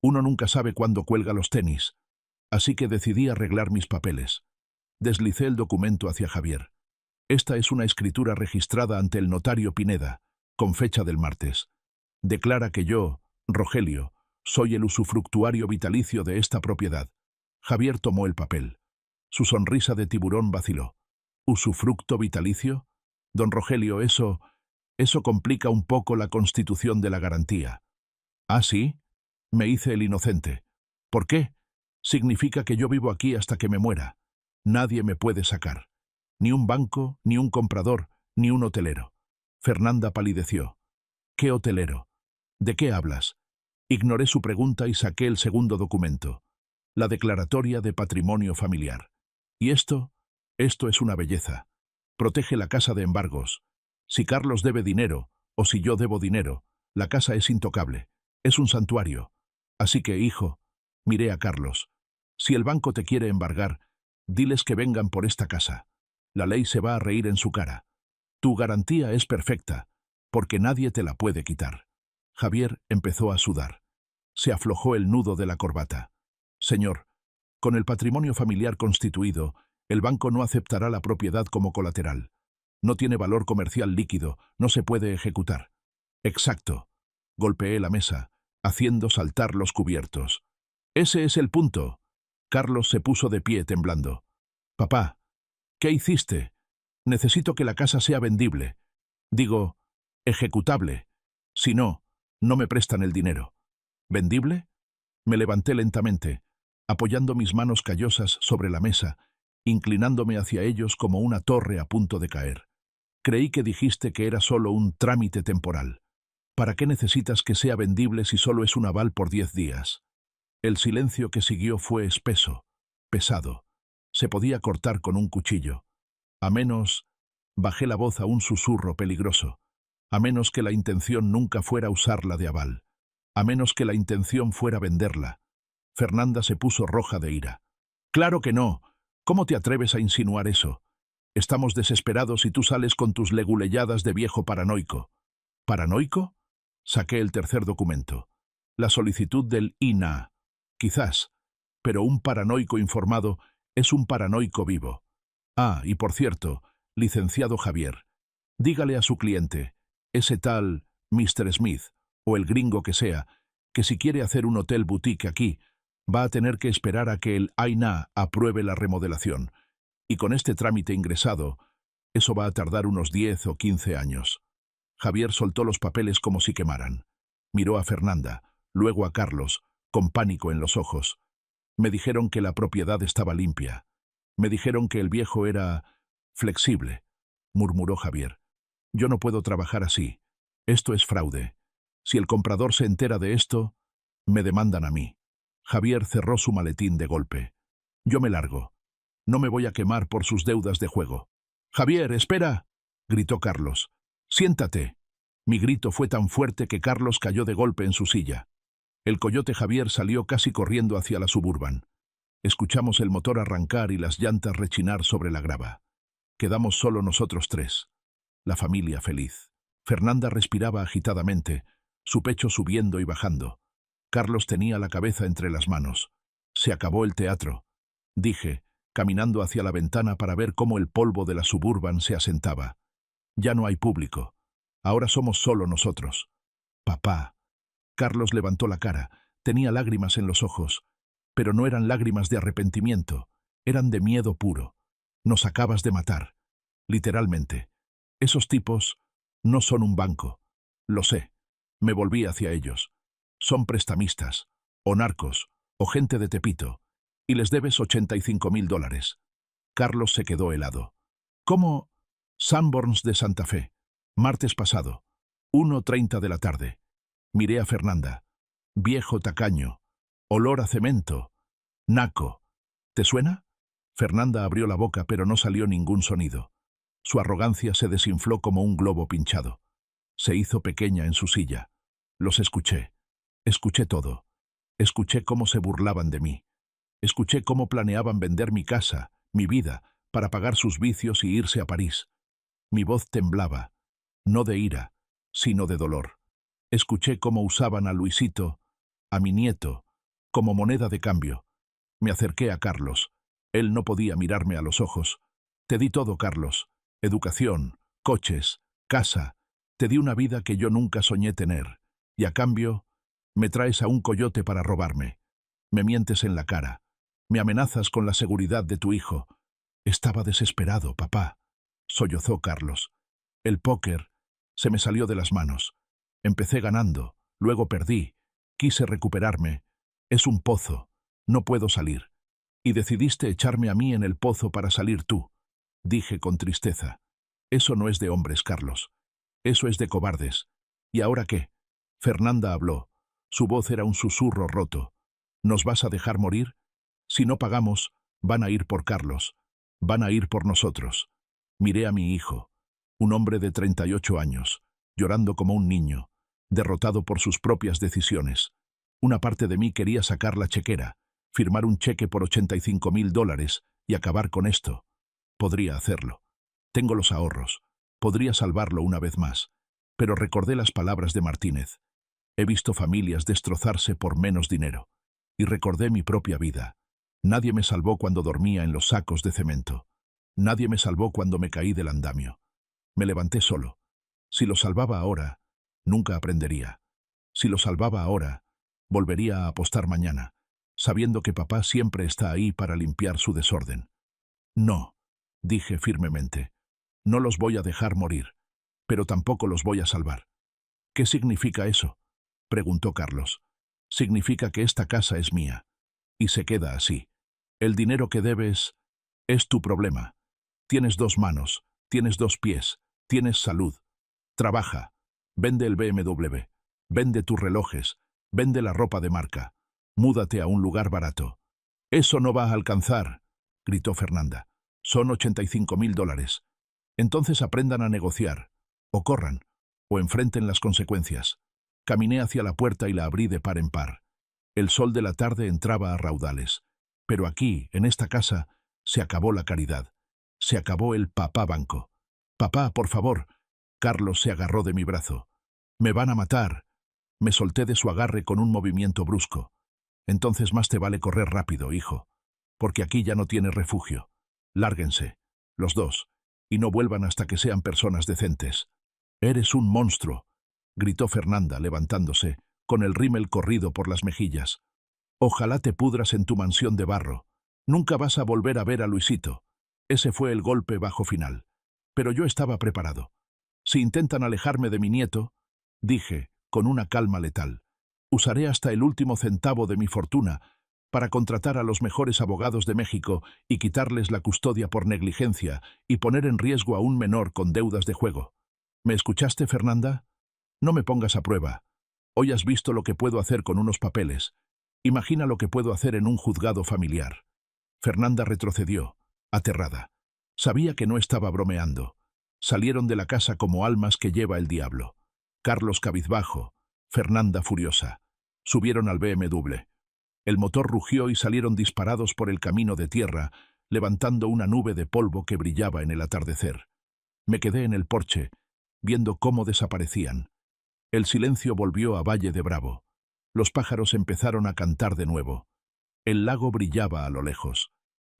Uno nunca sabe cuándo cuelga los tenis. Así que decidí arreglar mis papeles. Deslicé el documento hacia Javier. Esta es una escritura registrada ante el notario Pineda, con fecha del martes. Declara que yo, Rogelio, soy el usufructuario vitalicio de esta propiedad. Javier tomó el papel. Su sonrisa de tiburón vaciló. ¿Usufructo vitalicio? Don Rogelio, eso complica un poco la constitución de la garantía. ¿Ah, sí? Me hice el inocente. ¿Por qué? Significa que yo vivo aquí hasta que me muera. Nadie me puede sacar. Ni un banco, ni un comprador, ni un hotelero. Fernanda palideció. ¿Qué hotelero? ¿De qué hablas? Ignoré su pregunta y saqué el segundo documento. La declaratoria de patrimonio familiar. ¿Y esto? Esto es una belleza. Protege la casa de embargos. Si Carlos debe dinero, o si yo debo dinero, la casa es intocable. Es un santuario. Así que, hijo, miré a Carlos. Si el banco te quiere embargar, diles que vengan por esta casa. La ley se va a reír en su cara. Tu garantía es perfecta, porque nadie te la puede quitar. Javier empezó a sudar. Se aflojó el nudo de la corbata. Señor, con el patrimonio familiar constituido, el banco no aceptará la propiedad como colateral. No tiene valor comercial líquido, no se puede ejecutar. Exacto. Golpeé la mesa, haciendo saltar los cubiertos. Ese es el punto. Carlos se puso de pie temblando. Papá, ¿qué hiciste? Necesito que la casa sea vendible. Digo, ejecutable. Si no, no me prestan el dinero. ¿Vendible? Me levanté lentamente, apoyando mis manos callosas sobre la mesa, inclinándome hacia ellos como una torre a punto de caer. Creí que dijiste que era solo un trámite temporal. ¿Para qué necesitas que sea vendible si solo es un aval por 10 días? El silencio que siguió fue espeso, pesado. Se podía cortar con un cuchillo. A menos... Bajé la voz a un susurro peligroso. A menos que la intención nunca fuera usarla de aval. A menos que la intención fuera venderla. Fernanda se puso roja de ira. ¡Claro que no! ¿Cómo te atreves a insinuar eso? Estamos desesperados y tú sales con tus leguleyadas de viejo paranoico. ¿Paranoico? Saqué el tercer documento. La solicitud del INAH. Quizás, pero un paranoico informado es un paranoico vivo. Ah, y por cierto, licenciado Javier, dígale a su cliente, ese tal Mr. Smith, o el gringo que sea, que si quiere hacer un hotel boutique aquí, va a tener que esperar a que el INAH apruebe la remodelación, y con este trámite ingresado, eso va a tardar unos 10 o 15 años. Javier soltó los papeles como si quemaran. Miró a Fernanda, luego a Carlos, con pánico en los ojos. Me dijeron que la propiedad estaba limpia. Me dijeron que el viejo era flexible, murmuró Javier. Yo no puedo trabajar así. Esto es fraude. Si el comprador se entera de esto, me demandan a mí. Javier cerró su maletín de golpe. Yo me largo. No me voy a quemar por sus deudas de juego. Javier, espera, gritó Carlos. Siéntate. Mi grito fue tan fuerte que Carlos cayó de golpe en su silla. El coyote Javier salió casi corriendo hacia la Suburban. Escuchamos el motor arrancar y las llantas rechinar sobre la grava. Quedamos solo nosotros tres. La familia feliz. Fernanda respiraba agitadamente, su pecho subiendo y bajando. Carlos tenía la cabeza entre las manos. Se acabó el teatro, dije, caminando hacia la ventana para ver cómo el polvo de la Suburban se asentaba. Ya no hay público. Ahora somos solo nosotros. Papá. Carlos levantó la cara. Tenía lágrimas en los ojos, pero no eran lágrimas de arrepentimiento, eran de miedo puro. Nos acabas de matar. Literalmente. Esos tipos no son un banco. Lo sé. Me volví hacia ellos. Son prestamistas, o narcos, o gente de Tepito, y les debes $85.000. Carlos se quedó helado. ¿Cómo? Sanborns de Santa Fe. Martes pasado. 1:30 de la tarde. Miré a Fernanda. Viejo tacaño. Olor a cemento. Naco. ¿Te suena? Fernanda abrió la boca, pero no salió ningún sonido. Su arrogancia se desinfló como un globo pinchado. Se hizo pequeña en su silla. Los escuché. Escuché todo. Escuché cómo se burlaban de mí. Escuché cómo planeaban vender mi casa, mi vida, para pagar sus vicios y irse a París. Mi voz temblaba, no de ira, sino de dolor. Escuché cómo usaban a Luisito, a mi nieto, como moneda de cambio. Me acerqué a Carlos. Él no podía mirarme a los ojos. Te di todo, Carlos. Educación, coches, casa. Te di una vida que yo nunca soñé tener. Y a cambio, me traes a un coyote para robarme. Me mientes en la cara. Me amenazas con la seguridad de tu hijo. Estaba desesperado, papá. Sollozó Carlos. El póker se me salió de las manos. Empecé ganando, luego perdí. Quise recuperarme. Es un pozo. No puedo salir. Y decidiste echarme a mí en el pozo para salir tú. Dije con tristeza. Eso no es de hombres, Carlos. Eso es de cobardes. ¿Y ahora qué? Fernanda habló. Su voz era un susurro roto. ¿Nos vas a dejar morir? Si no pagamos, van a ir por Carlos. Van a ir por nosotros. Miré a mi hijo, un hombre de 38 años, llorando como un niño, derrotado por sus propias decisiones. Una parte de mí quería sacar la chequera, firmar un cheque por $85.000 y acabar con esto. Podría hacerlo. Tengo los ahorros. Podría salvarlo una vez más. Pero recordé las palabras de Martínez. He visto familias destrozarse por menos dinero. Y recordé mi propia vida. Nadie me salvó cuando dormía en los sacos de cemento. Nadie me salvó cuando me caí del andamio. Me levanté solo. Si lo salvaba ahora, nunca aprendería. Si lo salvaba ahora, volvería a apostar mañana, sabiendo que papá siempre está ahí para limpiar su desorden. No, dije firmemente. No los voy a dejar morir, pero tampoco los voy a salvar. ¿Qué significa eso? Preguntó Carlos. Significa que esta casa es mía. Y se queda así. El dinero que debes es tu problema. Tienes 2 manos, tienes 2 pies, tienes salud. Trabaja. Vende el BMW. Vende tus relojes. Vende la ropa de marca. Múdate a un lugar barato. Eso no va a alcanzar, gritó Fernanda. Son $85.000. Entonces aprendan a negociar. O corran. O enfrenten las consecuencias. Caminé hacia la puerta y la abrí de par en par. El sol de la tarde entraba a raudales. Pero aquí, en esta casa, se acabó la caridad. Se acabó el papá banco. Papá, por favor. Carlos se agarró de mi brazo. Me van a matar. Me solté de su agarre con un movimiento brusco. Entonces más te vale correr rápido, hijo. Porque aquí ya no tienes refugio. Lárguense, los dos, y no vuelvan hasta que sean personas decentes. Eres un monstruo, gritó Fernanda, levantándose, con el rímel corrido por las mejillas. Ojalá te pudras en tu mansión de barro. Nunca vas a volver a ver a Luisito. Ese fue el golpe bajo final. Pero yo estaba preparado. Si intentan alejarme de mi nieto, dije, con una calma letal, usaré hasta el último centavo de mi fortuna para contratar a los mejores abogados de México y quitarles la custodia por negligencia y poner en riesgo a un menor con deudas de juego. ¿Me escuchaste, Fernanda? No me pongas a prueba. Hoy has visto lo que puedo hacer con unos papeles. Imagina lo que puedo hacer en un juzgado familiar. Fernanda retrocedió, aterrada. Sabía que no estaba bromeando. Salieron de la casa como almas que lleva el diablo. Carlos cabizbajo, Fernanda furiosa. Subieron al BMW. El motor rugió y salieron disparados por el camino de tierra, levantando una nube de polvo que brillaba en el atardecer. Me quedé en el porche, viendo cómo desaparecían. El silencio volvió a Valle de Bravo. Los pájaros empezaron a cantar de nuevo. El lago brillaba a lo lejos.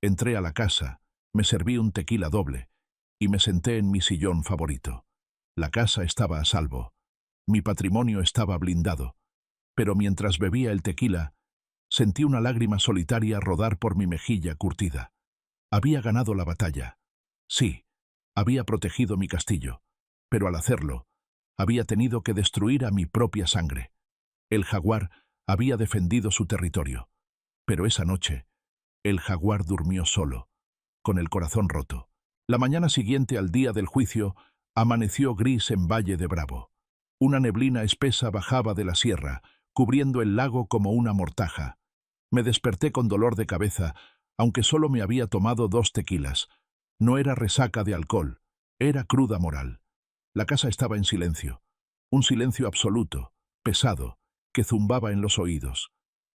Entré a la casa, me serví un tequila doble y me senté en mi sillón favorito. La casa estaba a salvo. Mi patrimonio estaba blindado. Pero mientras bebía el tequila, sentí una lágrima solitaria rodar por mi mejilla curtida. Había ganado la batalla. Sí, había protegido mi castillo, pero al hacerlo, había tenido que destruir a mi propia sangre. El jaguar había defendido su territorio, pero esa noche, el jaguar durmió solo, con el corazón roto. La mañana siguiente al día del juicio, amaneció gris en Valle de Bravo. Una neblina espesa bajaba de la sierra, cubriendo el lago como una mortaja. Me desperté con dolor de cabeza, aunque solo me había tomado 2 tequilas. No era resaca de alcohol, era cruda moral. La casa estaba en silencio, un silencio absoluto, pesado, que zumbaba en los oídos.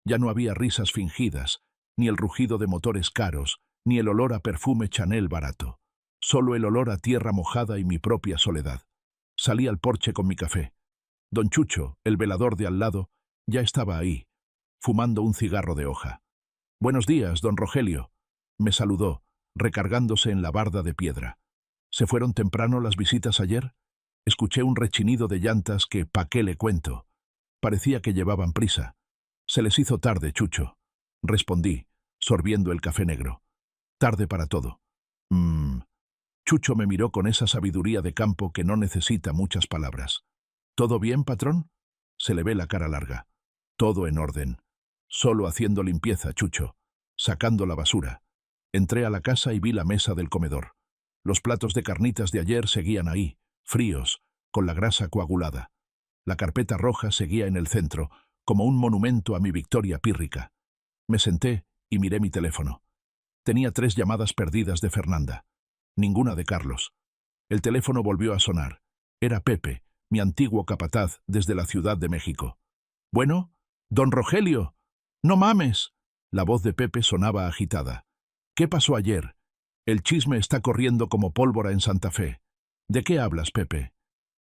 Ya no había risas fingidas, ni el rugido de motores caros, ni el olor a perfume Chanel barato. Solo el olor a tierra mojada y mi propia soledad. Salí al porche con mi café. Don Chucho, el velador de al lado, ya estaba ahí, fumando un cigarro de hoja. «Buenos días, don Rogelio», me saludó, recargándose en la barda de piedra. «¿Se fueron temprano las visitas ayer?» Escuché un rechinido de llantas que, ¿pa' qué le cuento? Parecía que llevaban prisa. «Se les hizo tarde, Chucho», respondí, sorbiendo el café negro. «Tarde para todo». Chucho me miró con esa sabiduría de campo que no necesita muchas palabras. «¿Todo bien, patrón?» Se le ve la cara larga. «Todo en orden. Solo haciendo limpieza, Chucho. Sacando la basura». Entré a la casa y vi la mesa del comedor. Los platos de carnitas de ayer seguían ahí, fríos, con la grasa coagulada. La carpeta roja seguía en el centro, como un monumento a mi victoria pírrica. Me senté y miré mi teléfono. Tenía 3 llamadas perdidas de Fernanda. Ninguna de Carlos. El teléfono volvió a sonar. Era Pepe, mi antiguo capataz desde la Ciudad de México. «Bueno, don Rogelio. ¡No mames!». La voz de Pepe sonaba agitada. «¿Qué pasó ayer? El chisme está corriendo como pólvora en Santa Fe». «¿De qué hablas, Pepe?»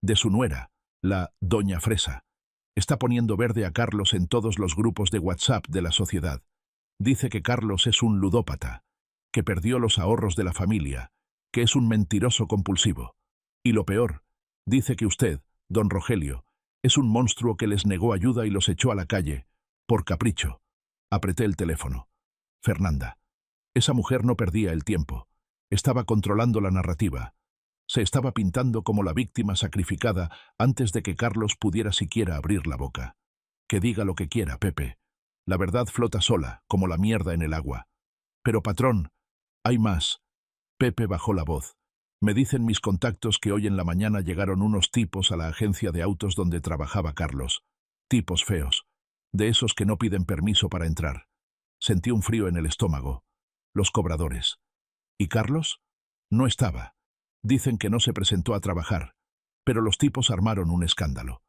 «De su nuera, la Doña Fresa. Está poniendo verde a Carlos en todos los grupos de WhatsApp de la sociedad. Dice que Carlos es un ludópata, que perdió los ahorros de la familia, que es un mentiroso compulsivo. Y lo peor, dice que usted, don Rogelio, es un monstruo que les negó ayuda y los echó a la calle, por capricho». Apreté el teléfono. Fernanda. Esa mujer no perdía el tiempo. Estaba controlando la narrativa. Se estaba pintando como la víctima sacrificada antes de que Carlos pudiera siquiera abrir la boca. Que diga lo que quiera, Pepe. La verdad flota sola, como la mierda en el agua. «Pero, patrón, hay más». Pepe bajó la voz. «Me dicen mis contactos que hoy en la mañana llegaron unos tipos a la agencia de autos donde trabajaba Carlos. Tipos feos. De esos que no piden permiso para entrar». Sentí un frío en el estómago. Los cobradores. ¿Y Carlos? No estaba. Dicen que no se presentó a trabajar, pero los tipos armaron un escándalo.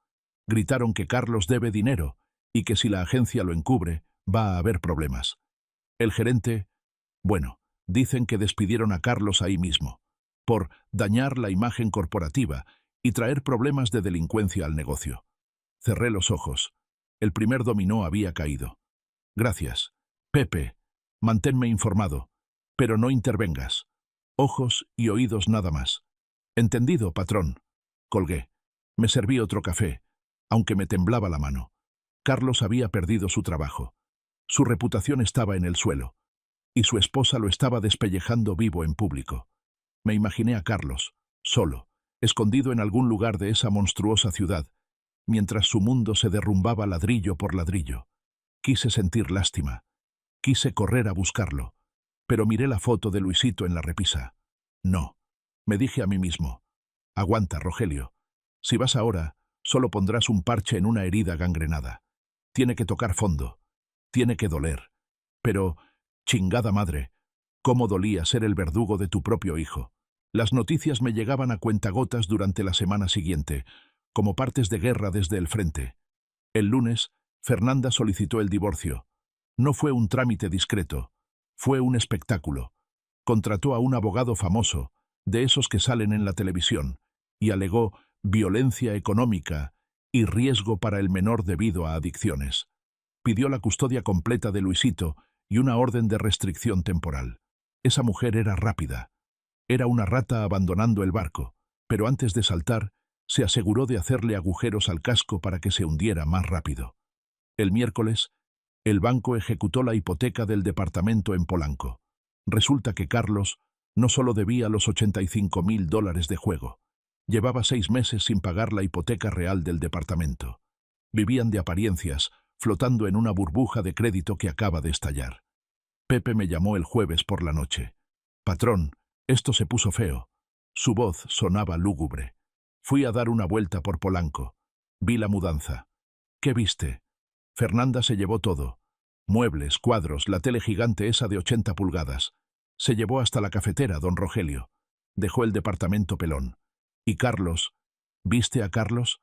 Gritaron que Carlos debe dinero y que si la agencia lo encubre, va a haber problemas. El gerente... Bueno, dicen que despidieron a Carlos ahí mismo, por dañar la imagen corporativa y traer problemas de delincuencia al negocio. Cerré los ojos. El primer dominó había caído. «Gracias. Pepe, manténme informado, pero no intervengas. Ojos y oídos nada más». «Entendido, patrón». Colgué. Me serví otro café, aunque me temblaba la mano. Carlos había perdido su trabajo. Su reputación estaba en el suelo, y su esposa lo estaba despellejando vivo en público. Me imaginé a Carlos, solo, escondido en algún lugar de esa monstruosa ciudad, mientras su mundo se derrumbaba ladrillo por ladrillo. Quise sentir lástima. Quise correr a buscarlo, pero miré la foto de Luisito en la repisa. No, me dije a mí mismo. Aguanta, Rogelio. Si vas ahora, solo pondrás un parche en una herida gangrenada. Tiene que tocar fondo. Tiene que doler. Pero, chingada madre, cómo dolía ser el verdugo de tu propio hijo. Las noticias me llegaban a cuentagotas durante la semana siguiente, como partes de guerra desde el frente. El lunes, Fernanda solicitó el divorcio. No fue un trámite discreto, fue un espectáculo. Contrató a un abogado famoso, de esos que salen en la televisión, y alegó violencia económica y riesgo para el menor debido a adicciones. Pidió la custodia completa de Luisito y una orden de restricción temporal. Esa mujer era rápida. Era una rata abandonando el barco, pero antes de saltar, se aseguró de hacerle agujeros al casco para que se hundiera más rápido. El miércoles, el banco ejecutó la hipoteca del departamento en Polanco. Resulta que Carlos no solo debía los $85.000 de juego, llevaba 6 meses sin pagar la hipoteca real del departamento. Vivían de apariencias, flotando en una burbuja de crédito que acaba de estallar. Pepe me llamó el jueves por la noche. «Patrón, esto se puso feo». Su voz sonaba lúgubre. Fui a dar una vuelta por Polanco. Vi la mudanza. «¿Qué viste?» Fernanda se llevó todo. Muebles, cuadros, la tele gigante esa de 80 pulgadas. Se llevó hasta la cafetera, don Rogelio. Dejó el departamento pelón. ¿Y Carlos? ¿Viste a Carlos?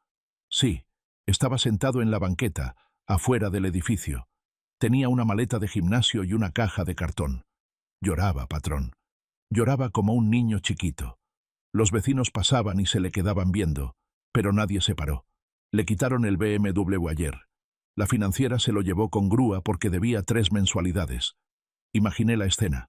Sí. Estaba sentado en la banqueta, afuera del edificio. Tenía una maleta de gimnasio y una caja de cartón. Lloraba, patrón. Lloraba como un niño chiquito. Los vecinos pasaban y se le quedaban viendo, pero nadie se paró. Le quitaron el BMW ayer. La financiera se lo llevó con grúa porque debía 3 mensualidades. Imaginé la escena.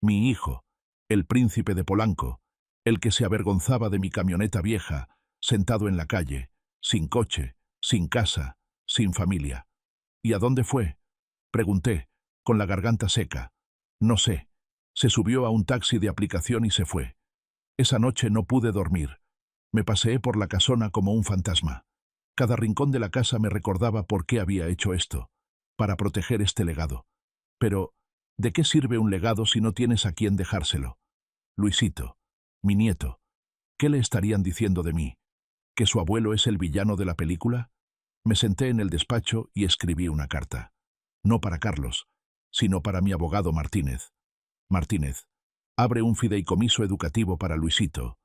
Mi hijo, el príncipe de Polanco, el que se avergonzaba de mi camioneta vieja, sentado en la calle, sin coche, sin casa, sin familia. ¿Y a dónde fue? Pregunté, con la garganta seca. No sé. Se subió a un taxi de aplicación y se fue. Esa noche no pude dormir. Me paseé por la casona como un fantasma. Cada rincón de la casa me recordaba por qué había hecho esto, para proteger este legado. Pero, ¿de qué sirve un legado si no tienes a quién dejárselo? Luisito, mi nieto, ¿qué le estarían diciendo de mí? ¿Que su abuelo es el villano de la película? Me senté en el despacho y escribí una carta. No para Carlos, sino para mi abogado Martínez. Martínez, abre un fideicomiso educativo para Luisito.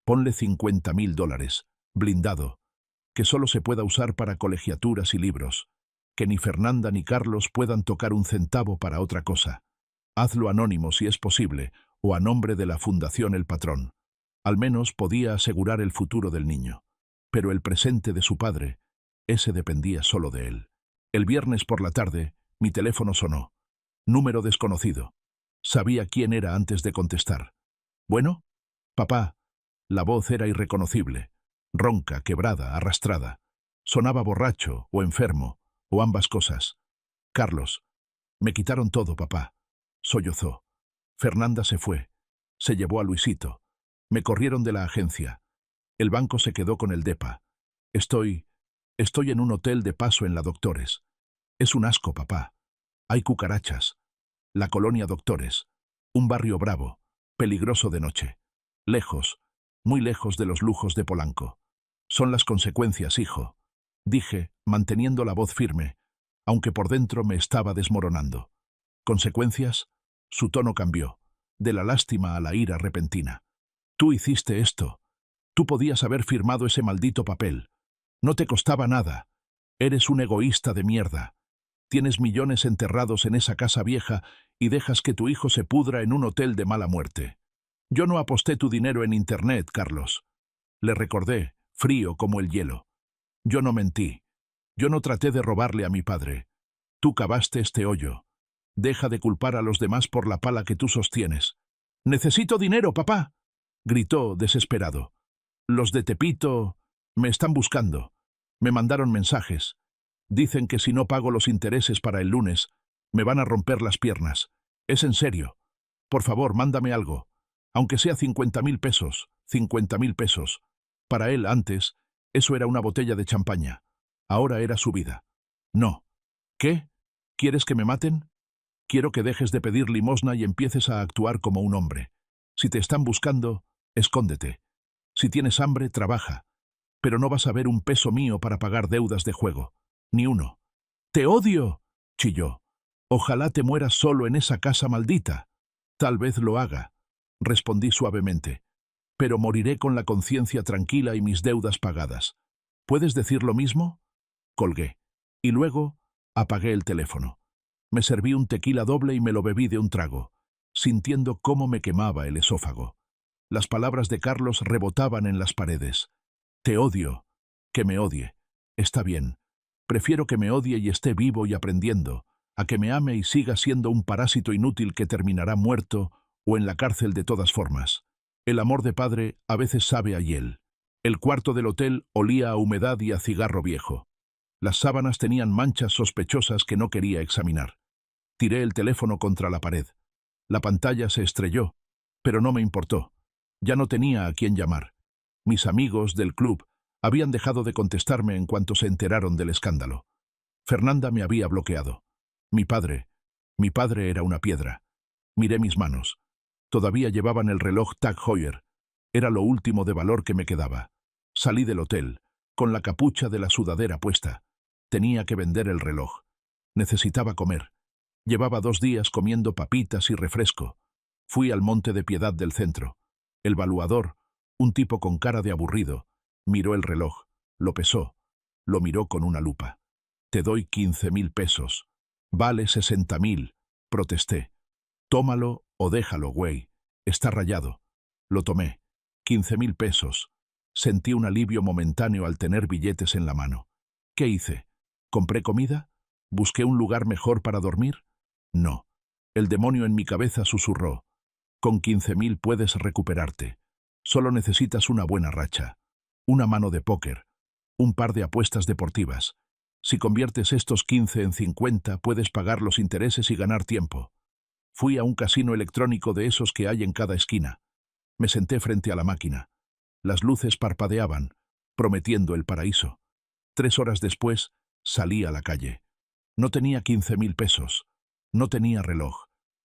Ponle $50.000, blindado, que solo se pueda usar para colegiaturas y libros, que ni Fernanda ni Carlos puedan tocar un centavo para otra cosa. Hazlo anónimo si es posible, o a nombre de la Fundación El Patrón. Al menos podía asegurar el futuro del niño. Pero el presente de su padre, ese dependía solo de él. El viernes por la tarde, mi teléfono sonó. Número desconocido. Sabía quién era antes de contestar. «¿Bueno?» «Papá». La voz era irreconocible. Ronca, quebrada, arrastrada. Sonaba borracho o enfermo, o ambas cosas. «Carlos, me quitaron todo, papá». Sollozó. Fernanda se fue. Se llevó a Luisito. Me corrieron de la agencia. El banco se quedó con el depa. Estoy en un hotel de paso en la Doctores. Es un asco, papá. Hay cucarachas. La colonia Doctores. Un barrio bravo, peligroso de noche. Lejos, muy lejos de los lujos de Polanco. Son las consecuencias, hijo. Dije, manteniendo la voz firme, aunque por dentro me estaba desmoronando. ¿Consecuencias? Su tono cambió, de la lástima a la ira repentina. Tú hiciste esto. Tú podías haber firmado ese maldito papel. No te costaba nada. Eres un egoísta de mierda. Tienes millones enterrados en esa casa vieja y dejas que tu hijo se pudra en un hotel de mala muerte. Yo no aposté tu dinero en Internet, Carlos. Le recordé, frío como el hielo. Yo no mentí. Yo no traté de robarle a mi padre. Tú cavaste este hoyo. Deja de culpar a los demás por la pala que tú sostienes. «¡Necesito dinero, papá!», gritó, desesperado. «Los de Tepito me están buscando. Me mandaron mensajes. Dicen que si no pago los intereses para el lunes, me van a romper las piernas. Es en serio. Por favor, mándame algo. Aunque sea 50.000 pesos, 50.000 pesos. Para él, antes, eso era una botella de champaña. Ahora era su vida. No. ¿Qué? ¿Quieres que me maten? Quiero que dejes de pedir limosna y empieces a actuar como un hombre. Si te están buscando, escóndete. Si tienes hambre, trabaja. Pero no vas a ver un peso mío para pagar deudas de juego. Ni uno. «¡Te odio!», chilló. «Ojalá te mueras solo en esa casa maldita». «Tal vez lo haga», respondí suavemente. «Pero moriré con la conciencia tranquila y mis deudas pagadas. ¿Puedes decir lo mismo?». Colgué. Y luego apagué el teléfono. Me serví un tequila doble y me lo bebí de un trago, sintiendo cómo me quemaba el esófago. Las palabras de Carlos rebotaban en las paredes. «Te odio». «Que me odie. Está bien. Prefiero que me odie y esté vivo y aprendiendo, a que me ame y siga siendo un parásito inútil que terminará muerto o en la cárcel de todas formas. El amor de padre a veces sabe a hiel. El cuarto del hotel olía a humedad y a cigarro viejo. Las sábanas tenían manchas sospechosas que no quería examinar. Tiré el teléfono contra la pared. La pantalla se estrelló, pero no me importó. Ya no tenía a quién llamar. Mis amigos del club habían dejado de contestarme en cuanto se enteraron del escándalo. Fernanda me había bloqueado. Mi padre era una piedra. Miré mis manos. Todavía llevaban el reloj Tag Heuer. Era lo último de valor que me quedaba. Salí del hotel, con la capucha de la sudadera puesta. Tenía que vender el reloj. Necesitaba comer. Llevaba 2 días comiendo papitas y refresco. Fui al Monte de Piedad del centro. El valuador, un tipo con cara de aburrido, miró el reloj, lo pesó, lo miró con una lupa. «Te doy 15.000 pesos. Vale 60.000», protesté. «Tómalo o déjalo, güey. Está rayado». Lo tomé. 15.000 pesos. Sentí un alivio momentáneo al tener billetes en la mano. ¿Qué hice? ¿Compré comida? ¿Busqué un lugar mejor para dormir? No. El demonio en mi cabeza susurró. Con 15.000 puedes recuperarte. Solo necesitas una buena racha. Una mano de póker. Un par de apuestas deportivas. Si conviertes estos 15 en 50, puedes pagar los intereses y ganar tiempo. Fui a un casino electrónico de esos que hay en cada esquina. Me senté frente a la máquina. Las luces parpadeaban, prometiendo el paraíso. 3 horas después, salí a la calle. No tenía 15.000 pesos. No tenía reloj.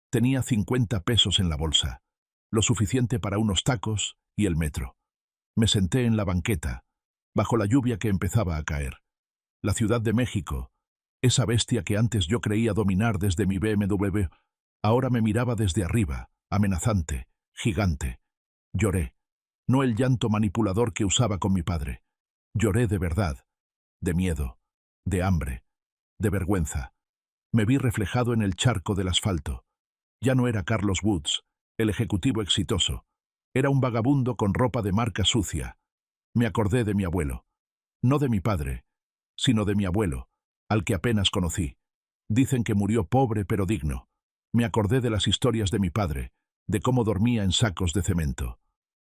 Tenía 50 pesos en la bolsa. Lo suficiente para unos tacos y el metro. Me senté en la banqueta, bajo la lluvia que empezaba a caer. La Ciudad de México, esa bestia que antes yo creía dominar desde mi BMW, ahora me miraba desde arriba, amenazante, gigante. Lloré. No el llanto manipulador que usaba con mi padre. Lloré de verdad, de miedo, de hambre, de vergüenza. Me vi reflejado en el charco del asfalto. Ya no era Carlos Woods, el ejecutivo exitoso. Era un vagabundo con ropa de marca sucia. Me acordé de mi abuelo. No de mi padre, sino de mi abuelo, al que apenas conocí. Dicen que murió pobre pero digno. Me acordé de las historias de mi padre, de cómo dormía en sacos de cemento.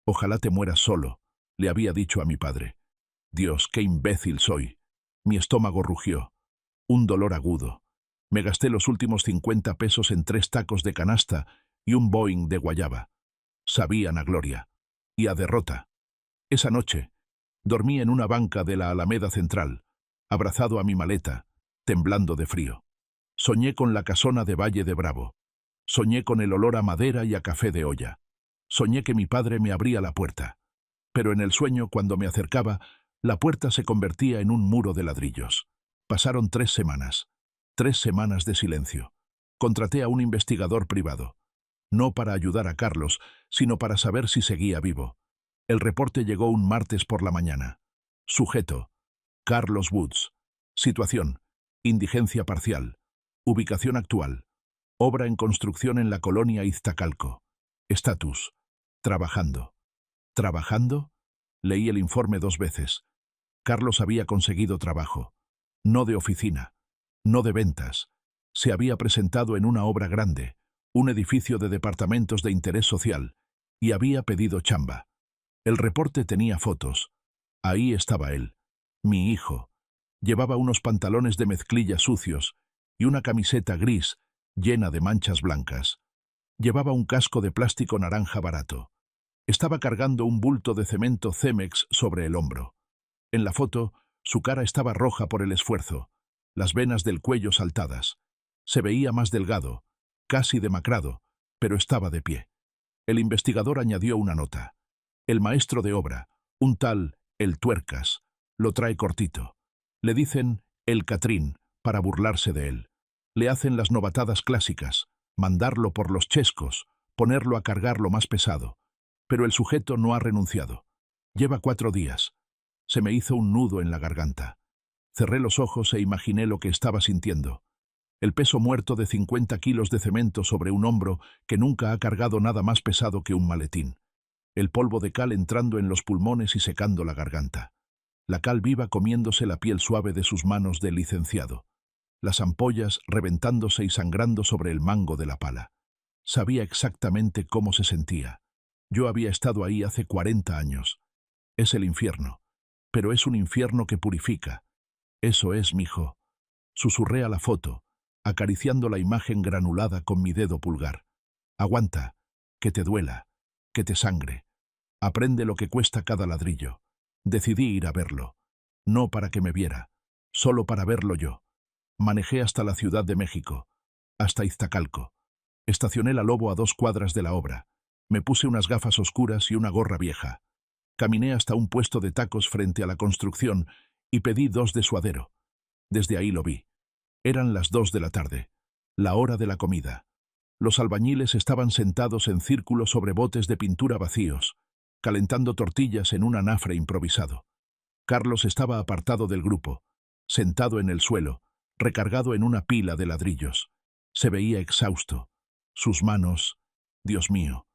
«Ojalá te mueras solo», le había dicho a mi padre. Dios, qué imbécil soy. Mi estómago rugió. Un dolor agudo. Me gasté los últimos 50 pesos en 3 tacos de canasta y un Boeing de guayaba. Sabían a gloria. Y a derrota. Esa noche, dormí en una banca de la Alameda Central, abrazado a mi maleta, temblando de frío. Soñé con la casona de Valle de Bravo. Soñé con el olor a madera y a café de olla. Soñé que mi padre me abría la puerta. Pero en el sueño, cuando me acercaba, la puerta se convertía en un muro de ladrillos. Pasaron 3 semanas. 3 semanas de silencio. Contraté a un investigador privado. No para ayudar a Carlos, sino para saber si seguía vivo. El reporte llegó un martes por la mañana. Sujeto: Carlos Woods. Situación: indigencia parcial. Ubicación actual: obra en construcción en la colonia Iztacalco. Estatus: trabajando. ¿Trabajando? Leí el informe 2 veces. Carlos había conseguido trabajo. No de oficina. No de ventas. Se había presentado en una obra grande, un edificio de departamentos de interés social, y había pedido chamba. El reporte tenía fotos. Ahí estaba él, mi hijo. Llevaba unos pantalones de mezclilla sucios y una camiseta gris llena de manchas blancas. Llevaba un casco de plástico naranja barato. Estaba cargando un bulto de cemento Cemex sobre el hombro. En la foto, su cara estaba roja por el esfuerzo, las venas del cuello saltadas. Se veía más delgado, casi demacrado, pero estaba de pie. El investigador añadió una nota. El maestro de obra, un tal El Tuercas, lo trae cortito. Le dicen El Catrín para burlarse de él. Le hacen las novatadas clásicas, mandarlo por los chescos, ponerlo a cargar lo más pesado. Pero el sujeto no ha renunciado. Lleva 4 días. Se me hizo un nudo en la garganta. Cerré los ojos e imaginé lo que estaba sintiendo. El peso muerto de 50 kilos de cemento sobre un hombro que nunca ha cargado nada más pesado que un maletín. El polvo de cal entrando en los pulmones y secando la garganta. La cal viva comiéndose la piel suave de sus manos de licenciado. Las ampollas reventándose y sangrando sobre el mango de la pala. Sabía exactamente cómo se sentía. Yo había estado ahí hace 40 años. Es el infierno, pero es un infierno que purifica. Eso es, mijo. Susurré a la foto, acariciando la imagen granulada con mi dedo pulgar. Aguanta, que te duela, que te sangre. Aprende lo que cuesta cada ladrillo. Decidí ir a verlo. No para que me viera, solo para verlo yo. Manejé hasta la Ciudad de México, hasta Iztacalco. Estacioné la Lobo a 2 cuadras de la obra. Me puse unas gafas oscuras y una gorra vieja. Caminé hasta un puesto de tacos frente a la construcción y pedí 2 de suadero. Desde ahí lo vi. Eran las 2 de la tarde, la hora de la comida. Los albañiles estaban sentados en círculo sobre botes de pintura vacíos, calentando tortillas en un anafre improvisado. Carlos estaba apartado del grupo, sentado en el suelo, recargado en una pila de ladrillos. Se veía exhausto. Sus manos, Dios mío,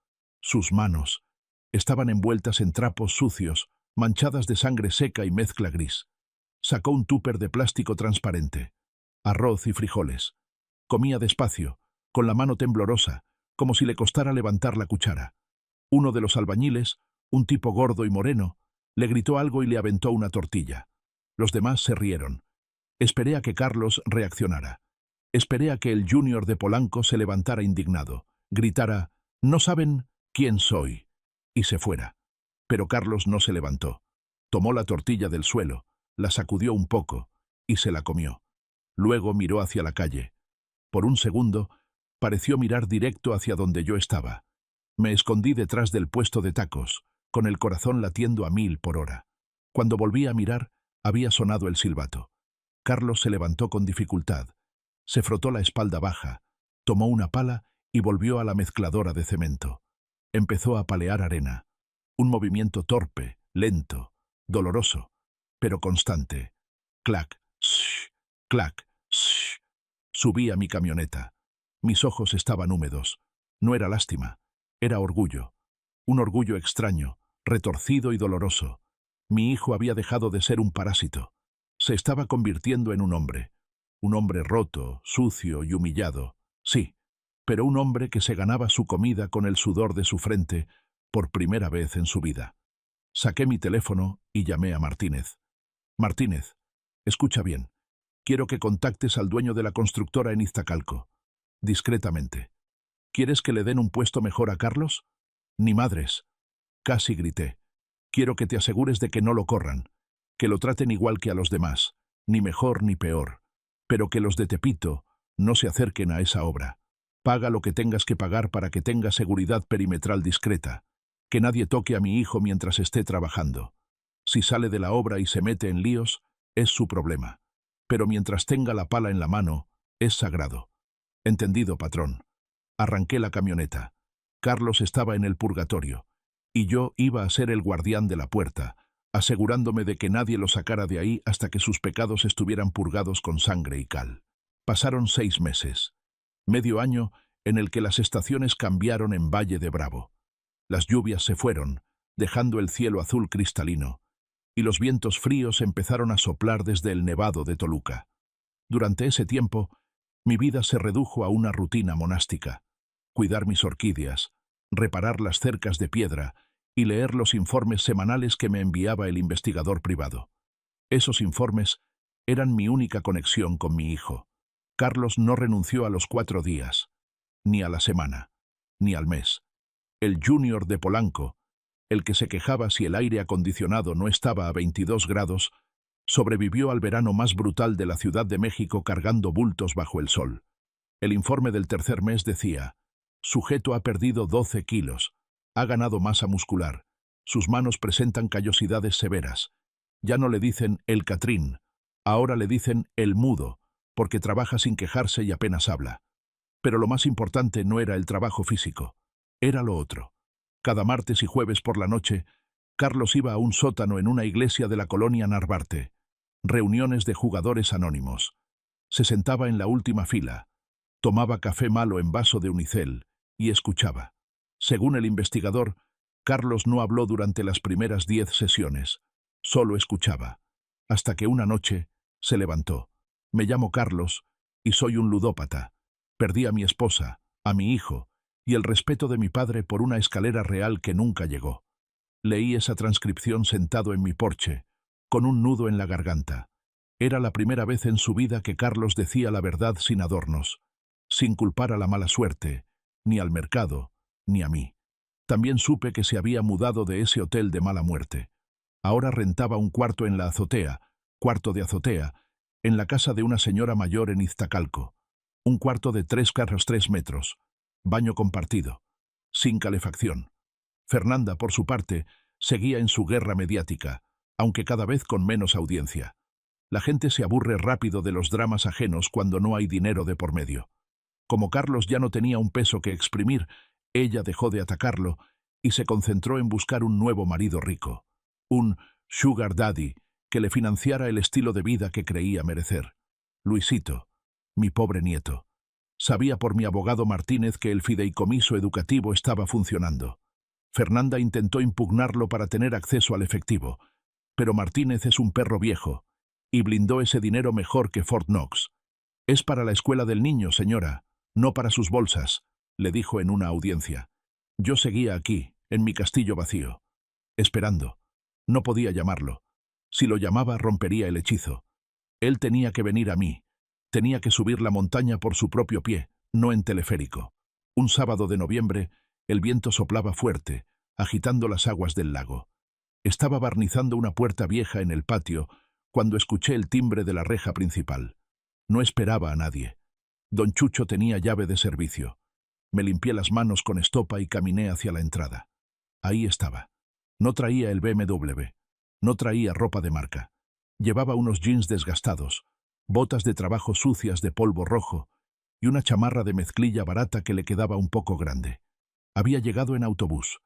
sus manos, estaban envueltas en trapos sucios, manchadas de sangre seca y mezcla gris. Sacó un tupper de plástico transparente. Arroz y frijoles. Comía despacio, con la mano temblorosa, como si le costara levantar la cuchara. Uno de los albañiles, un tipo gordo y moreno, le gritó algo y le aventó una tortilla. Los demás se rieron. Esperé a que Carlos reaccionara. Esperé a que el junior de Polanco se levantara indignado, gritara, «No saben quién soy», y se fuera. Pero Carlos no se levantó. Tomó la tortilla del suelo, la sacudió un poco y se la comió. Luego miró hacia la calle. Por un segundo, pareció mirar directo hacia donde yo estaba. Me escondí detrás del puesto de tacos, con el corazón latiendo a 1000 por hora. Cuando volví a mirar, había sonado el silbato. Carlos se levantó con dificultad. Se frotó la espalda baja, tomó una pala y volvió a la mezcladora de cemento. Empezó a palear arena. Un movimiento torpe, lento, doloroso, pero constante. Clac, shh, clac, shh. Subí a mi camioneta. Mis ojos estaban húmedos. No era lástima, era orgullo. Un orgullo extraño, retorcido y doloroso. Mi hijo había dejado de ser un parásito. Se estaba convirtiendo en un hombre. Un hombre roto, sucio y humillado. Sí, pero un hombre que se ganaba su comida con el sudor de su frente por primera vez en su vida. Saqué mi teléfono y llamé a Martínez. Martínez, escucha bien. Quiero que contactes al dueño de la constructora en Iztacalco. Discretamente. ¿Quieres que le den un puesto mejor a Carlos? Ni madres. Casi grité. Quiero que te asegures de que no lo corran, que lo traten igual que a los demás, ni mejor ni peor, pero que los de Tepito no se acerquen a esa obra. Paga lo que tengas que pagar para que tenga seguridad perimetral discreta, que nadie toque a mi hijo mientras esté trabajando. Si sale de la obra y se mete en líos, es su problema. Pero mientras tenga la pala en la mano, es sagrado. Entendido, patrón. Arranqué la camioneta. Carlos estaba en el purgatorio, y yo iba a ser el guardián de la puerta, asegurándome de que nadie lo sacara de ahí hasta que sus pecados estuvieran purgados con sangre y cal. Pasaron 6 meses. Medio año en el que las estaciones cambiaron en Valle de Bravo. Las lluvias se fueron, dejando el cielo azul cristalino, y los vientos fríos empezaron a soplar desde el Nevado de Toluca. Durante ese tiempo, mi vida se redujo a una rutina monástica: cuidar mis orquídeas, reparar las cercas de piedra y leer los informes semanales que me enviaba el investigador privado. Esos informes eran mi única conexión con mi hijo. Carlos no renunció a los 4 días, ni a la semana, ni al mes. El junior de Polanco, el que se quejaba si el aire acondicionado no estaba a 22 grados, sobrevivió al verano más brutal de la Ciudad de México cargando bultos bajo el sol. El informe del tercer mes decía: sujeto ha perdido 12 kilos, ha ganado masa muscular, sus manos presentan callosidades severas. Ya no le dicen el Catrín, ahora le dicen el mudo, porque trabaja sin quejarse y apenas habla. Pero lo más importante no era el trabajo físico, era lo otro. Cada martes y jueves por la noche, Carlos iba a un sótano en una iglesia de la colonia Narvarte. Reuniones de jugadores anónimos. Se sentaba en la última fila, tomaba café malo en vaso de unicel y escuchaba. Según el investigador, Carlos no habló durante las primeras 10 sesiones, solo escuchaba, hasta que una noche se levantó. Me llamo Carlos y soy un ludópata. Perdí a mi esposa, a mi hijo y el respeto de mi padre por una escalera real que nunca llegó. Leí esa transcripción sentado en mi porche, con un nudo en la garganta. Era la primera vez en su vida que Carlos decía la verdad sin adornos, sin culpar a la mala suerte, ni al mercado, ni a mí. También supe que se había mudado de ese hotel de mala muerte. Ahora rentaba un cuarto en la azotea, cuarto de azotea, en la casa de una señora mayor en Iztacalco. Un cuarto de 3 metros, baño compartido, sin calefacción. Fernanda, por su parte, seguía en su guerra mediática, aunque cada vez con menos audiencia. La gente se aburre rápido de los dramas ajenos cuando no hay dinero de por medio. Como Carlos ya no tenía un peso que exprimir, ella dejó de atacarlo y se concentró en buscar un nuevo marido rico, un sugar daddy que le financiara el estilo de vida que creía merecer. Luisito, mi pobre nieto. Sabía por mi abogado Martínez que el fideicomiso educativo estaba funcionando. Fernanda intentó impugnarlo para tener acceso al efectivo, pero Martínez es un perro viejo y blindó ese dinero mejor que Fort Knox. «Es para la escuela del niño, señora, no para sus bolsas», le dijo en una audiencia. Yo seguía aquí, en mi castillo vacío, esperando. No podía llamarlo. Si lo llamaba, rompería el hechizo. Él tenía que venir a mí. Tenía que subir la montaña por su propio pie, no en teleférico. Un sábado de noviembre, el viento soplaba fuerte, agitando las aguas del lago. Estaba barnizando una puerta vieja en el patio cuando escuché el timbre de la reja principal. No esperaba a nadie. Don Chucho tenía llave de servicio. Me limpié las manos con estopa y caminé hacia la entrada. Ahí estaba. No traía el BMW. No traía ropa de marca. Llevaba unos jeans desgastados, botas de trabajo sucias de polvo rojo y una chamarra de mezclilla barata que le quedaba un poco grande. Había llegado en autobús.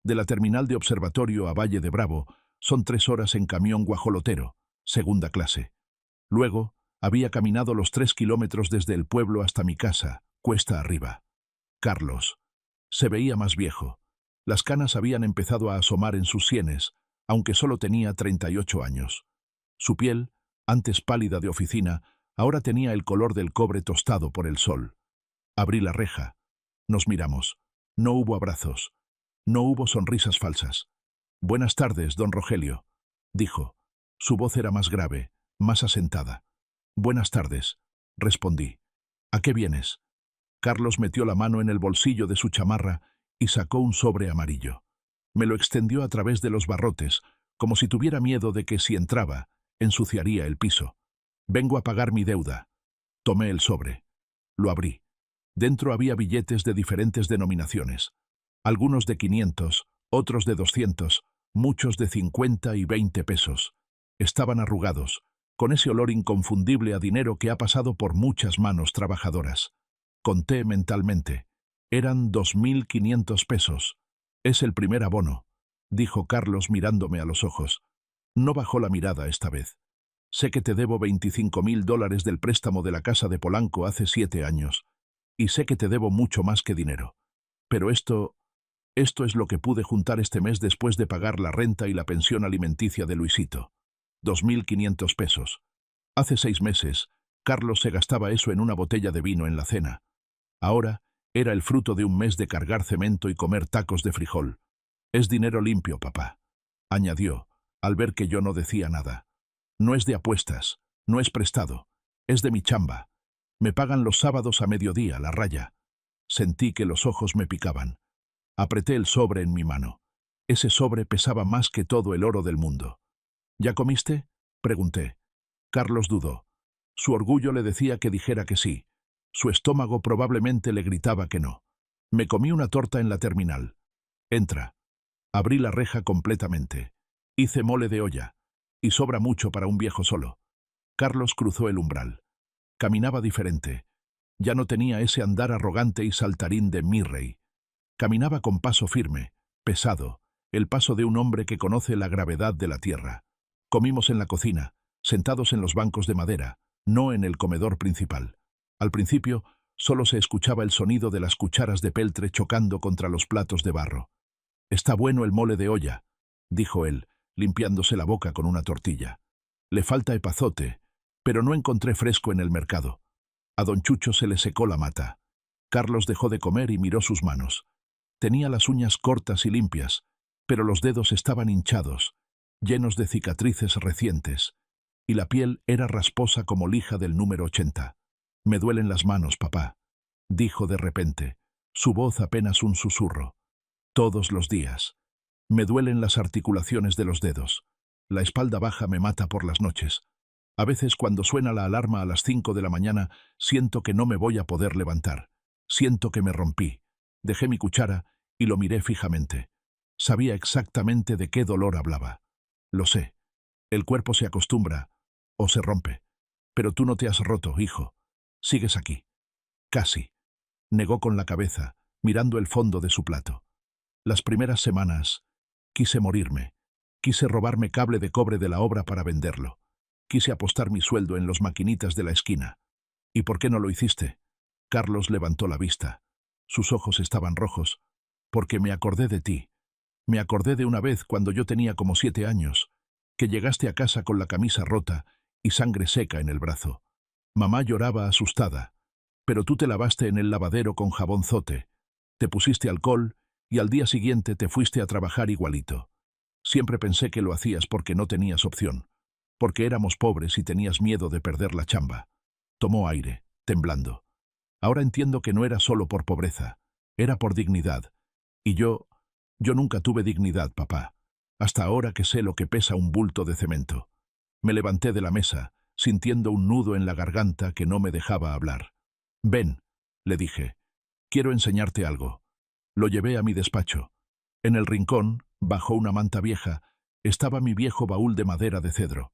De la terminal de Observatorio a Valle de Bravo son 3 horas en camión guajolotero, segunda clase. Luego, había caminado los 3 kilómetros desde el pueblo hasta mi casa, cuesta arriba. Carlos. Se veía más viejo. Las canas habían empezado a asomar en sus sienes, aunque solo tenía 38 años. Su piel, antes pálida de oficina, ahora tenía el color del cobre tostado por el sol. Abrí la reja. Nos miramos. No hubo abrazos. No hubo sonrisas falsas. «Buenas tardes, don Rogelio», dijo. Su voz era más grave, más asentada. «Buenas tardes», respondí. «¿A qué vienes?» Carlos metió la mano en el bolsillo de su chamarra y sacó un sobre amarillo. Me lo extendió a través de los barrotes, como si tuviera miedo de que si entraba, ensuciaría el piso. «Vengo a pagar mi deuda». Tomé el sobre. Lo abrí. Dentro había billetes de diferentes denominaciones. Algunos de 500, otros de 200, muchos de 50 y 20 pesos. Estaban arrugados, con ese olor inconfundible a dinero que ha pasado por muchas manos trabajadoras. Conté mentalmente. Eran 2.500 pesos. «Es el primer abono», dijo Carlos mirándome a los ojos. No bajó la mirada esta vez. «Sé que te debo $25.000 del préstamo de la casa de Polanco hace 7 años. Y sé que te debo mucho más que dinero. Pero esto es lo que pude juntar este mes después de pagar la renta y la pensión alimenticia de Luisito. 2.500 pesos. Hace 6 meses, Carlos se gastaba eso en una botella de vino en la cena. Ahora, era el fruto de un mes de cargar cemento y comer tacos de frijol. «Es dinero limpio, papá», añadió, al ver que yo no decía nada. «No es de apuestas, no es prestado, es de mi chamba. Me pagan los sábados a mediodía, la raya». Sentí que los ojos me picaban. Apreté el sobre en mi mano. Ese sobre pesaba más que todo el oro del mundo. «¿Ya comiste?», pregunté. Carlos dudó. Su orgullo le decía que dijera que sí. Su estómago probablemente le gritaba que no. Me comí una torta en la terminal. «Entra». Abrí la reja completamente. Hice mole de olla. Y sobra mucho para un viejo solo. Carlos cruzó el umbral. Caminaba diferente. Ya no tenía ese andar arrogante y saltarín de mi rey. Caminaba con paso firme, pesado, el paso de un hombre que conoce la gravedad de la tierra. Comimos en la cocina, sentados en los bancos de madera, no en el comedor principal. Al principio, solo se escuchaba el sonido de las cucharas de peltre chocando contra los platos de barro. «Está bueno el mole de olla», dijo él, limpiándose la boca con una tortilla. «Le falta epazote, pero no encontré fresco en el mercado. A don Chucho se le secó la mata». Carlos dejó de comer y miró sus manos. Tenía las uñas cortas y limpias, pero los dedos estaban hinchados, llenos de cicatrices recientes, y la piel era rasposa como lija del número 80. «Me duelen las manos, papá», dijo de repente, su voz apenas un susurro. «Todos los días. Me duelen las articulaciones de los dedos. La espalda baja me mata por las noches. A veces cuando suena la alarma a las 5 de la mañana, siento que no me voy a poder levantar. Siento que me rompí». Dejé mi cuchara y lo miré fijamente. Sabía exactamente de qué dolor hablaba. «Lo sé. El cuerpo se acostumbra o se rompe. Pero tú no te has roto, hijo. Sigues aquí». «Casi», negó con la cabeza, mirando el fondo de su plato. «Las primeras semanas quise morirme. Quise robarme cable de cobre de la obra para venderlo. Quise apostar mi sueldo en los maquinitas de la esquina». «¿Y por qué no lo hiciste?» Carlos levantó la vista. Sus ojos estaban rojos. «Porque me acordé de ti. Me acordé de una vez cuando yo tenía como 7 años, que llegaste a casa con la camisa rota y sangre seca en el brazo. Mamá lloraba asustada, pero tú te lavaste en el lavadero con jabón zote, te pusiste alcohol y al día siguiente te fuiste a trabajar igualito. Siempre pensé que lo hacías porque no tenías opción, porque éramos pobres y tenías miedo de perder la chamba». Tomó aire, temblando. «Ahora entiendo que no era solo por pobreza, era por dignidad. Y yo nunca tuve dignidad, papá, hasta ahora que sé lo que pesa un bulto de cemento». Me levanté de la mesa, sintiendo un nudo en la garganta que no me dejaba hablar. «Ven», le dije, «quiero enseñarte algo». Lo llevé a mi despacho. En el rincón, bajo una manta vieja, estaba mi viejo baúl de madera de cedro,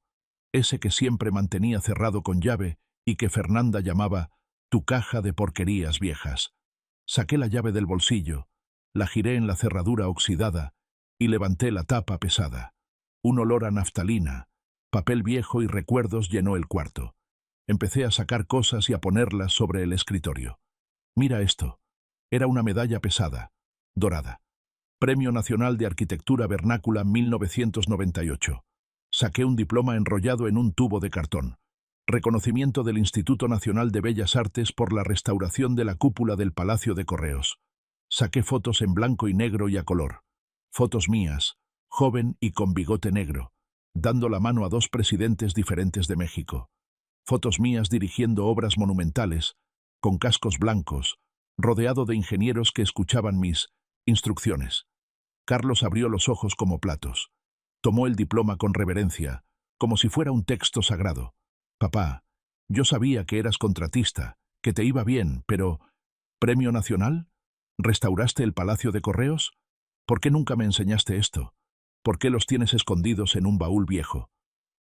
ese que siempre mantenía cerrado con llave y que Fernanda llamaba «tu caja de porquerías viejas». Saqué la llave del bolsillo, la giré en la cerradura oxidada y levanté la tapa pesada. Un olor a naftalina, papel viejo y recuerdos llenó el cuarto. Empecé a sacar cosas y a ponerlas sobre el escritorio. «Mira esto». Era una medalla pesada, dorada. Premio Nacional de Arquitectura Vernácula 1998. Saqué un diploma enrollado en un tubo de cartón. Reconocimiento del Instituto Nacional de Bellas Artes por la restauración de la cúpula del Palacio de Correos. Saqué fotos en blanco y negro y a color. Fotos mías, joven y con bigote negro, dando la mano a 2 presidentes diferentes de México. Fotos mías dirigiendo obras monumentales, con cascos blancos, rodeado de ingenieros que escuchaban mis instrucciones. Carlos abrió los ojos como platos. Tomó el diploma con reverencia, como si fuera un texto sagrado. «Papá, yo sabía que eras contratista, que te iba bien, pero ¿Premio Nacional? ¿Restauraste el Palacio de Correos? ¿Por qué nunca me enseñaste esto? ¿Por qué los tienes escondidos en un baúl viejo?»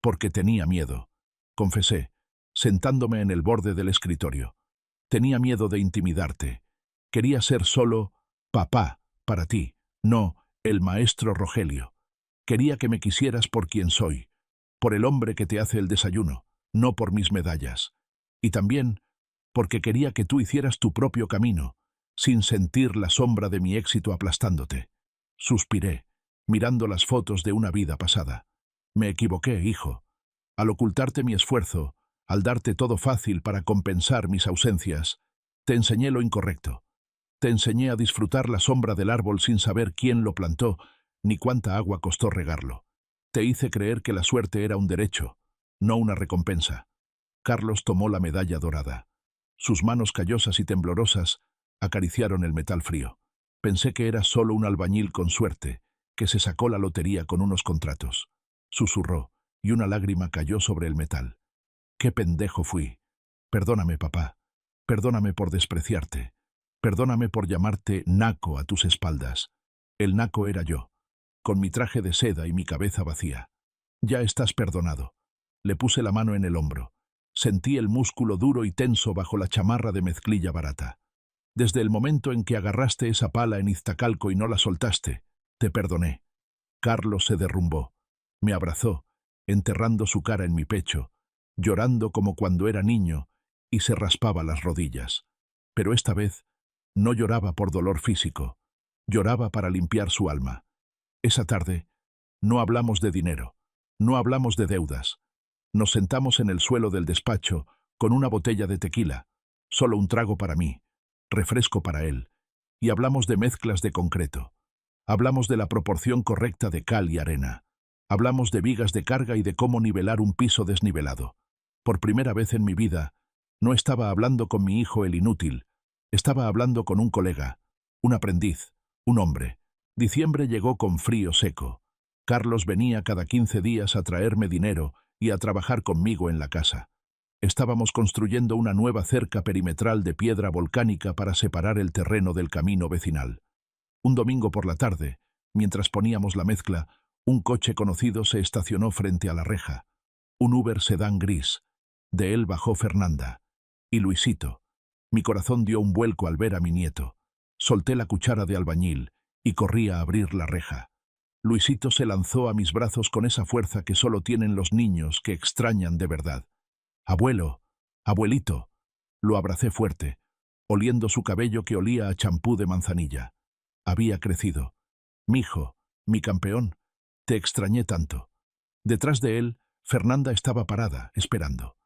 «Porque tenía miedo», confesé, sentándome en el borde del escritorio. «Tenía miedo de intimidarte. Quería ser solo papá para ti, no el maestro Rogelio. Quería que me quisieras por quien soy, por el hombre que te hace el desayuno, no por mis medallas. Y también porque quería que tú hicieras tu propio camino, sin sentir la sombra de mi éxito aplastándote». Suspiré, mirando las fotos de una vida pasada. «Me equivoqué, hijo. Al ocultarte mi esfuerzo, al darte todo fácil para compensar mis ausencias, te enseñé lo incorrecto. Te enseñé a disfrutar la sombra del árbol sin saber quién lo plantó, ni cuánta agua costó regarlo. Te hice creer que la suerte era un derecho, no una recompensa». Carlos tomó la medalla dorada. Sus manos callosas y temblorosas acariciaron el metal frío. Pensé que era solo un albañil con suerte, que se sacó la lotería con unos contratos. Susurró, y una lágrima cayó sobre el metal. «Qué pendejo fui. Perdóname, papá. Perdóname por despreciarte. Perdóname por llamarte naco a tus espaldas. El naco era yo, con mi traje de seda y mi cabeza vacía. Ya estás perdonado». Le puse la mano en el hombro. Sentí el músculo duro y tenso bajo la chamarra de mezclilla barata. «Desde el momento en que agarraste esa pala en Iztacalco y no la soltaste, te perdoné». Carlos se derrumbó. Me abrazó, enterrando su cara en mi pecho, llorando como cuando era niño, y se raspaba las rodillas. Pero esta vez no lloraba por dolor físico, lloraba para limpiar su alma. Esa tarde no hablamos de dinero, no hablamos de deudas. Nos sentamos en el suelo del despacho con una botella de tequila, solo un trago para mí, refresco para él, y hablamos de mezclas de concreto. Hablamos de la proporción correcta de cal y arena. Hablamos de vigas de carga y de cómo nivelar un piso desnivelado. Por primera vez en mi vida, no estaba hablando con mi hijo el inútil, estaba hablando con un colega, un aprendiz, un hombre. Diciembre llegó con frío seco. Carlos venía cada 15 días a traerme dinero y a trabajar conmigo en la casa. Estábamos construyendo una nueva cerca perimetral de piedra volcánica para separar el terreno del camino vecinal. Un domingo por la tarde, mientras poníamos la mezcla, un coche conocido se estacionó frente a la reja. Un Uber sedán gris. De él bajó Fernanda. Y Luisito. Mi corazón dio un vuelco al ver a mi nieto. Solté la cuchara de albañil y corrí a abrir la reja. Luisito se lanzó a mis brazos con esa fuerza que solo tienen los niños que extrañan de verdad. «Abuelo, abuelito». Lo abracé fuerte, oliendo su cabello que olía a champú de manzanilla. Había crecido. «Mijo, mi campeón, te extrañé tanto». Detrás de él, Fernanda estaba parada, esperando.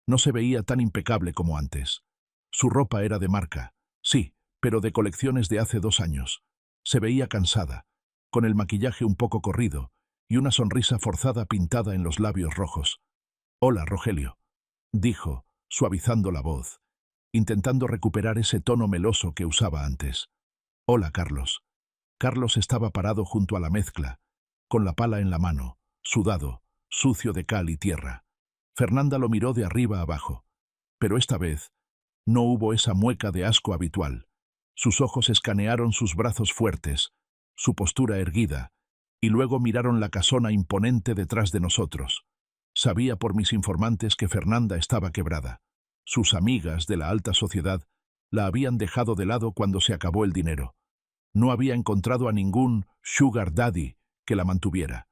No se veía tan impecable como antes. Su ropa era de marca, sí, pero de colecciones de hace 2 años. Se veía cansada, con el maquillaje un poco corrido y una sonrisa forzada pintada en los labios rojos. «Hola, Rogelio», dijo, suavizando la voz, intentando recuperar ese tono meloso que usaba antes. «Hola, Carlos». Carlos estaba parado junto a la mezcla, con la pala en la mano, sudado, sucio de cal y tierra. Fernanda lo miró de arriba abajo, pero esta vez no hubo esa mueca de asco habitual. Sus ojos escanearon sus brazos fuertes, su postura erguida, y luego miraron la casona imponente detrás de nosotros. Sabía por mis informantes que Fernanda estaba quebrada. Sus amigas de la alta sociedad la habían dejado de lado cuando se acabó el dinero. No había encontrado a ningún sugar daddy que la mantuviera.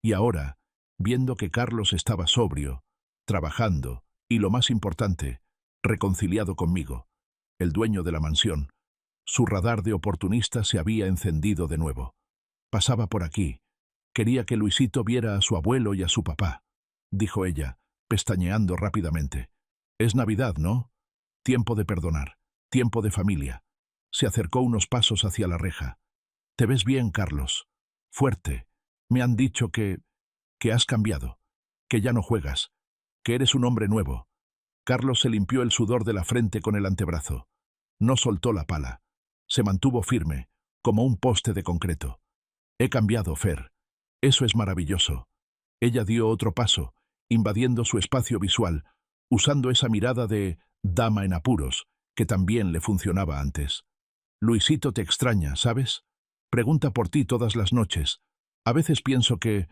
Y ahora, viendo que Carlos estaba sobrio, trabajando, y lo más importante, reconciliado conmigo, el dueño de la mansión, su radar de oportunista se había encendido de nuevo. Pasaba por aquí. Quería que Luisito viera a su abuelo y a su papá, dijo ella, pestañeando rápidamente. Es Navidad, ¿no? Tiempo de perdonar, tiempo de familia. Se acercó unos pasos hacia la reja. Te ves bien, Carlos. Fuerte. Me han dicho que has cambiado, que ya no juegas, que eres un hombre nuevo. Carlos se limpió el sudor de la frente con el antebrazo. No soltó la pala. Se mantuvo firme, como un poste de concreto. He cambiado, Fer. Eso es maravilloso. Ella dio otro paso, invadiendo su espacio visual, usando esa mirada de dama en apuros, que también le funcionaba antes. Luisito te extraña, ¿sabes? Pregunta por ti todas las noches. A veces pienso que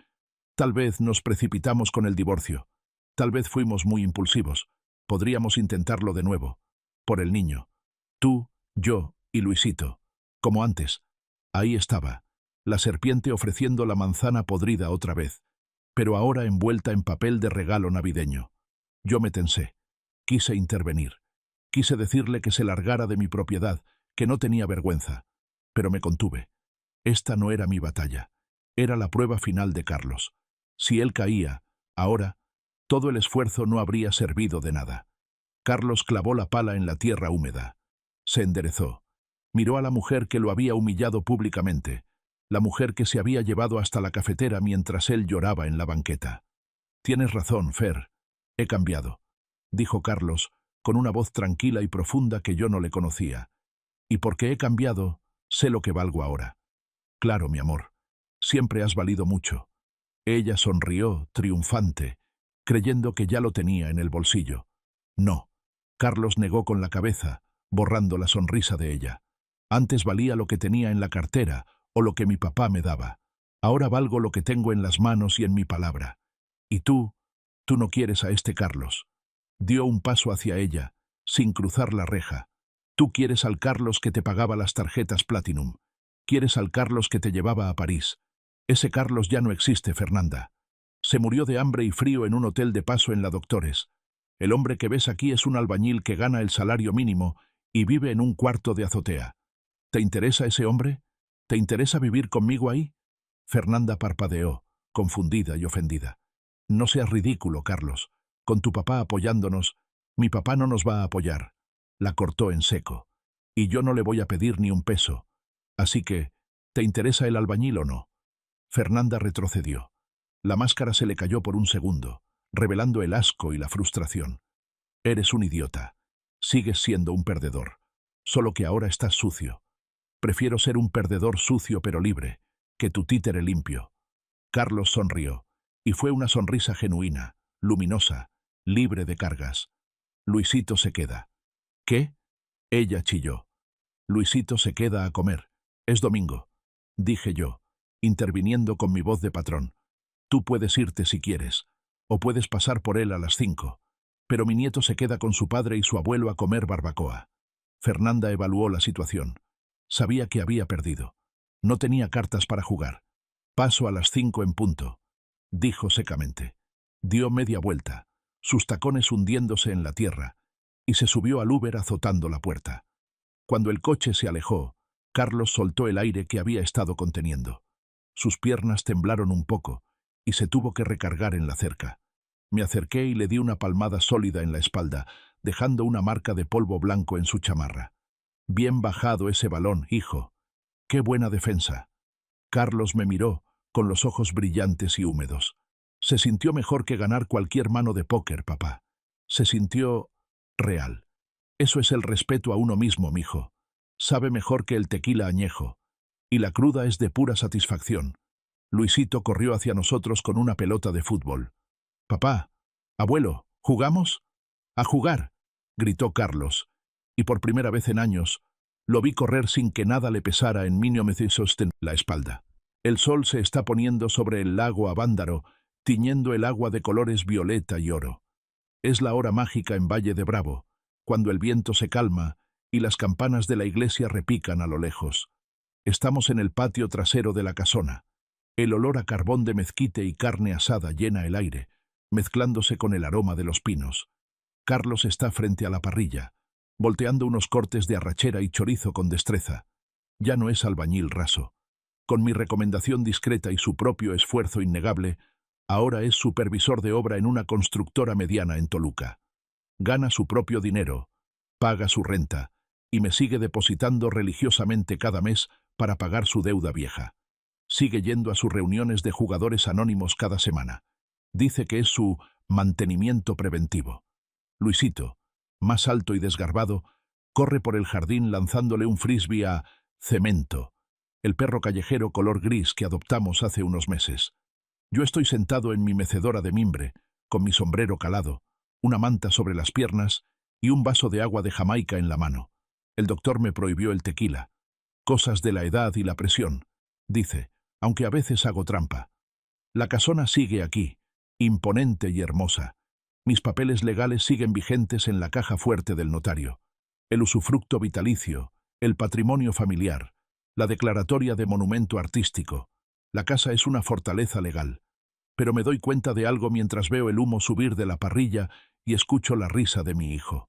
tal vez nos precipitamos con el divorcio. Tal vez fuimos muy impulsivos. Podríamos intentarlo de nuevo. Por el niño. Tú, yo y Luisito. Como antes. Ahí estaba. La serpiente ofreciendo la manzana podrida otra vez, pero ahora envuelta en papel de regalo navideño. Yo me tensé. Quise intervenir. Quise decirle que se largara de mi propiedad, que no tenía vergüenza. Pero me contuve. Esta no era mi batalla. Era la prueba final de Carlos. Si él caía, ahora, todo el esfuerzo no habría servido de nada. Carlos clavó la pala en la tierra húmeda. Se enderezó. Miró a la mujer que lo había humillado públicamente, la mujer que se había llevado hasta la cafetera mientras él lloraba en la banqueta. Tienes razón, Fer. He cambiado, dijo Carlos, con una voz tranquila y profunda que yo no le conocía. Y porque he cambiado, sé lo que valgo ahora. Claro, mi amor. Siempre has valido mucho. Ella sonrió, triunfante, creyendo que ya lo tenía en el bolsillo. No. Carlos negó con la cabeza, borrando la sonrisa de ella. Antes valía lo que tenía en la cartera o lo que mi papá me daba. Ahora valgo lo que tengo en las manos y en mi palabra. Y tú no quieres a este Carlos. Dio un paso hacia ella, sin cruzar la reja. Tú quieres al Carlos que te pagaba las tarjetas Platinum. Quieres al Carlos que te llevaba a París. Ese Carlos ya no existe, Fernanda. Se murió de hambre y frío en un hotel de paso en la Doctores. El hombre que ves aquí es un albañil que gana el salario mínimo y vive en un cuarto de azotea. ¿Te interesa ese hombre? ¿Te interesa vivir conmigo ahí? Fernanda parpadeó, confundida y ofendida. No seas ridículo, Carlos. Con tu papá apoyándonos, mi papá no nos va a apoyar. La cortó en seco. Y yo no le voy a pedir ni un peso. Así que, ¿te interesa el albañil o no? Fernanda retrocedió. La máscara se le cayó por un segundo, revelando el asco y la frustración. Eres un idiota. Sigues siendo un perdedor. Solo que ahora estás sucio. Prefiero ser un perdedor sucio pero libre, que tu títere limpio. Carlos sonrió, y fue una sonrisa genuina, luminosa, libre de cargas. Luisito se queda. ¿Qué? Ella chilló. Luisito se queda a comer. Es domingo, dije yo, interviniendo con mi voz de patrón. Tú puedes irte si quieres, o puedes pasar por él a las 5, pero mi nieto se queda con su padre y su abuelo a comer barbacoa. Fernanda evaluó la situación. Sabía que había perdido. No tenía cartas para jugar. Paso a las 5 en punto, dijo secamente. Dio media vuelta, sus tacones hundiéndose en la tierra, y se subió al Uber azotando la puerta. Cuando el coche se alejó, Carlos soltó el aire que había estado conteniendo. Sus piernas temblaron un poco, y se tuvo que recargar en la cerca. Me acerqué y le di una palmada sólida en la espalda, dejando una marca de polvo blanco en su chamarra. Bien bajado ese balón, hijo. ¡Qué buena defensa! Carlos me miró, con los ojos brillantes y húmedos. Se sintió mejor que ganar cualquier mano de póker, papá. Se sintió real. Eso es el respeto a uno mismo, mijo. Sabe mejor que el tequila añejo. Y la cruda es de pura satisfacción. Luisito corrió hacia nosotros con una pelota de fútbol. Papá, abuelo, ¿jugamos? A jugar, gritó Carlos. Y por primera vez en años, lo vi correr sin que nada le pesara en la espalda. El sol se está poniendo sobre el lago Avándaro, tiñendo el agua de colores violeta y oro. Es la hora mágica en Valle de Bravo, cuando el viento se calma y las campanas de la iglesia repican a lo lejos. Estamos en el patio trasero de la casona. El olor a carbón de mezquite y carne asada llena el aire, mezclándose con el aroma de los pinos. Carlos está frente a la parrilla, volteando unos cortes de arrachera y chorizo con destreza. Ya no es albañil raso. Con mi recomendación discreta y su propio esfuerzo innegable, ahora es supervisor de obra en una constructora mediana en Toluca. Gana su propio dinero, paga su renta, y me sigue depositando religiosamente cada mes para pagar su deuda vieja. Sigue yendo a sus reuniones de jugadores anónimos cada semana. Dice que es su mantenimiento preventivo. Luisito, más alto y desgarbado, corre por el jardín lanzándole un frisbee a Cemento, el perro callejero color gris que adoptamos hace unos meses. Yo estoy sentado en mi mecedora de mimbre, con mi sombrero calado, una manta sobre las piernas y un vaso de agua de Jamaica en la mano. El doctor me prohibió el tequila. Cosas de la edad y la presión, dice, aunque a veces hago trampa. La casona sigue aquí, imponente y hermosa. Mis papeles legales siguen vigentes en la caja fuerte del notario. El usufructo vitalicio, el patrimonio familiar, la declaratoria de monumento artístico. La casa es una fortaleza legal. Pero me doy cuenta de algo mientras veo el humo subir de la parrilla y escucho la risa de mi hijo.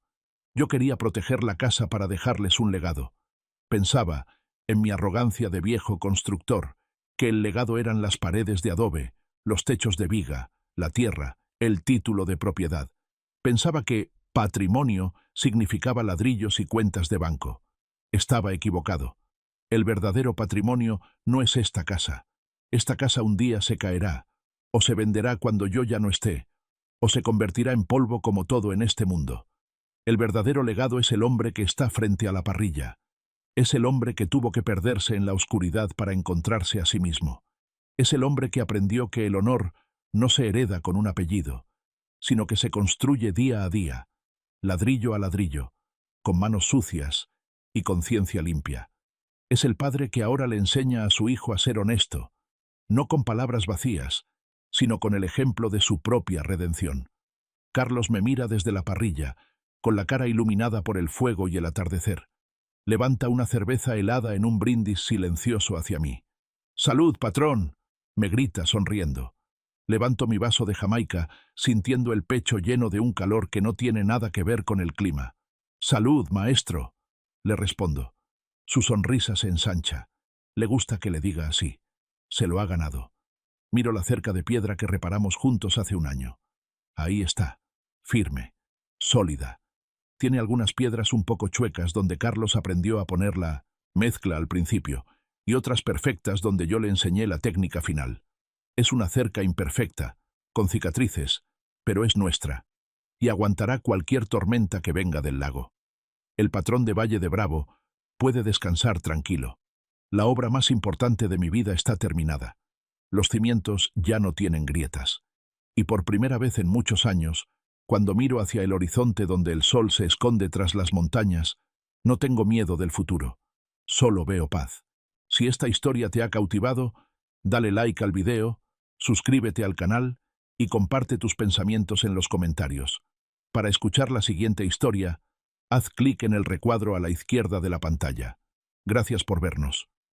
Yo quería proteger la casa para dejarles un legado. Pensaba, en mi arrogancia de viejo constructor, que el legado eran las paredes de adobe, los techos de viga, la tierra, el título de propiedad. Pensaba que patrimonio significaba ladrillos y cuentas de banco. Estaba equivocado. El verdadero patrimonio no es esta casa. Esta casa un día se caerá, o se venderá cuando yo ya no esté, o se convertirá en polvo como todo en este mundo. El verdadero legado es el hombre que está frente a la parrilla. Es el hombre que tuvo que perderse en la oscuridad para encontrarse a sí mismo. Es el hombre que aprendió que el honor no se hereda con un apellido, sino que se construye día a día, ladrillo a ladrillo, con manos sucias y conciencia limpia. Es el padre que ahora le enseña a su hijo a ser honesto, no con palabras vacías, sino con el ejemplo de su propia redención. Carlos me mira desde la parrilla, con la cara iluminada por el fuego y el atardecer. Levanta una cerveza helada en un brindis silencioso hacia mí. «¡Salud, patrón!», me grita sonriendo. Levanto mi vaso de Jamaica, sintiendo el pecho lleno de un calor que no tiene nada que ver con el clima. «¡Salud, maestro!», le respondo. Su sonrisa se ensancha. Le gusta que le diga así. Se lo ha ganado. Miro la cerca de piedra que reparamos juntos hace un año. Ahí está, firme, sólida. Tiene algunas piedras un poco chuecas donde Carlos aprendió a poner la mezcla al principio, y otras perfectas donde yo le enseñé la técnica final. Es una cerca imperfecta, con cicatrices, pero es nuestra, y aguantará cualquier tormenta que venga del lago. El patrón de Valle de Bravo puede descansar tranquilo. La obra más importante de mi vida está terminada. Los cimientos ya no tienen grietas. Y por primera vez en muchos años, cuando miro hacia el horizonte donde el sol se esconde tras las montañas, no tengo miedo del futuro. Solo veo paz. Si esta historia te ha cautivado, dale like al video, suscríbete al canal y comparte tus pensamientos en los comentarios. Para escuchar la siguiente historia, haz clic en el recuadro a la izquierda de la pantalla. Gracias por vernos.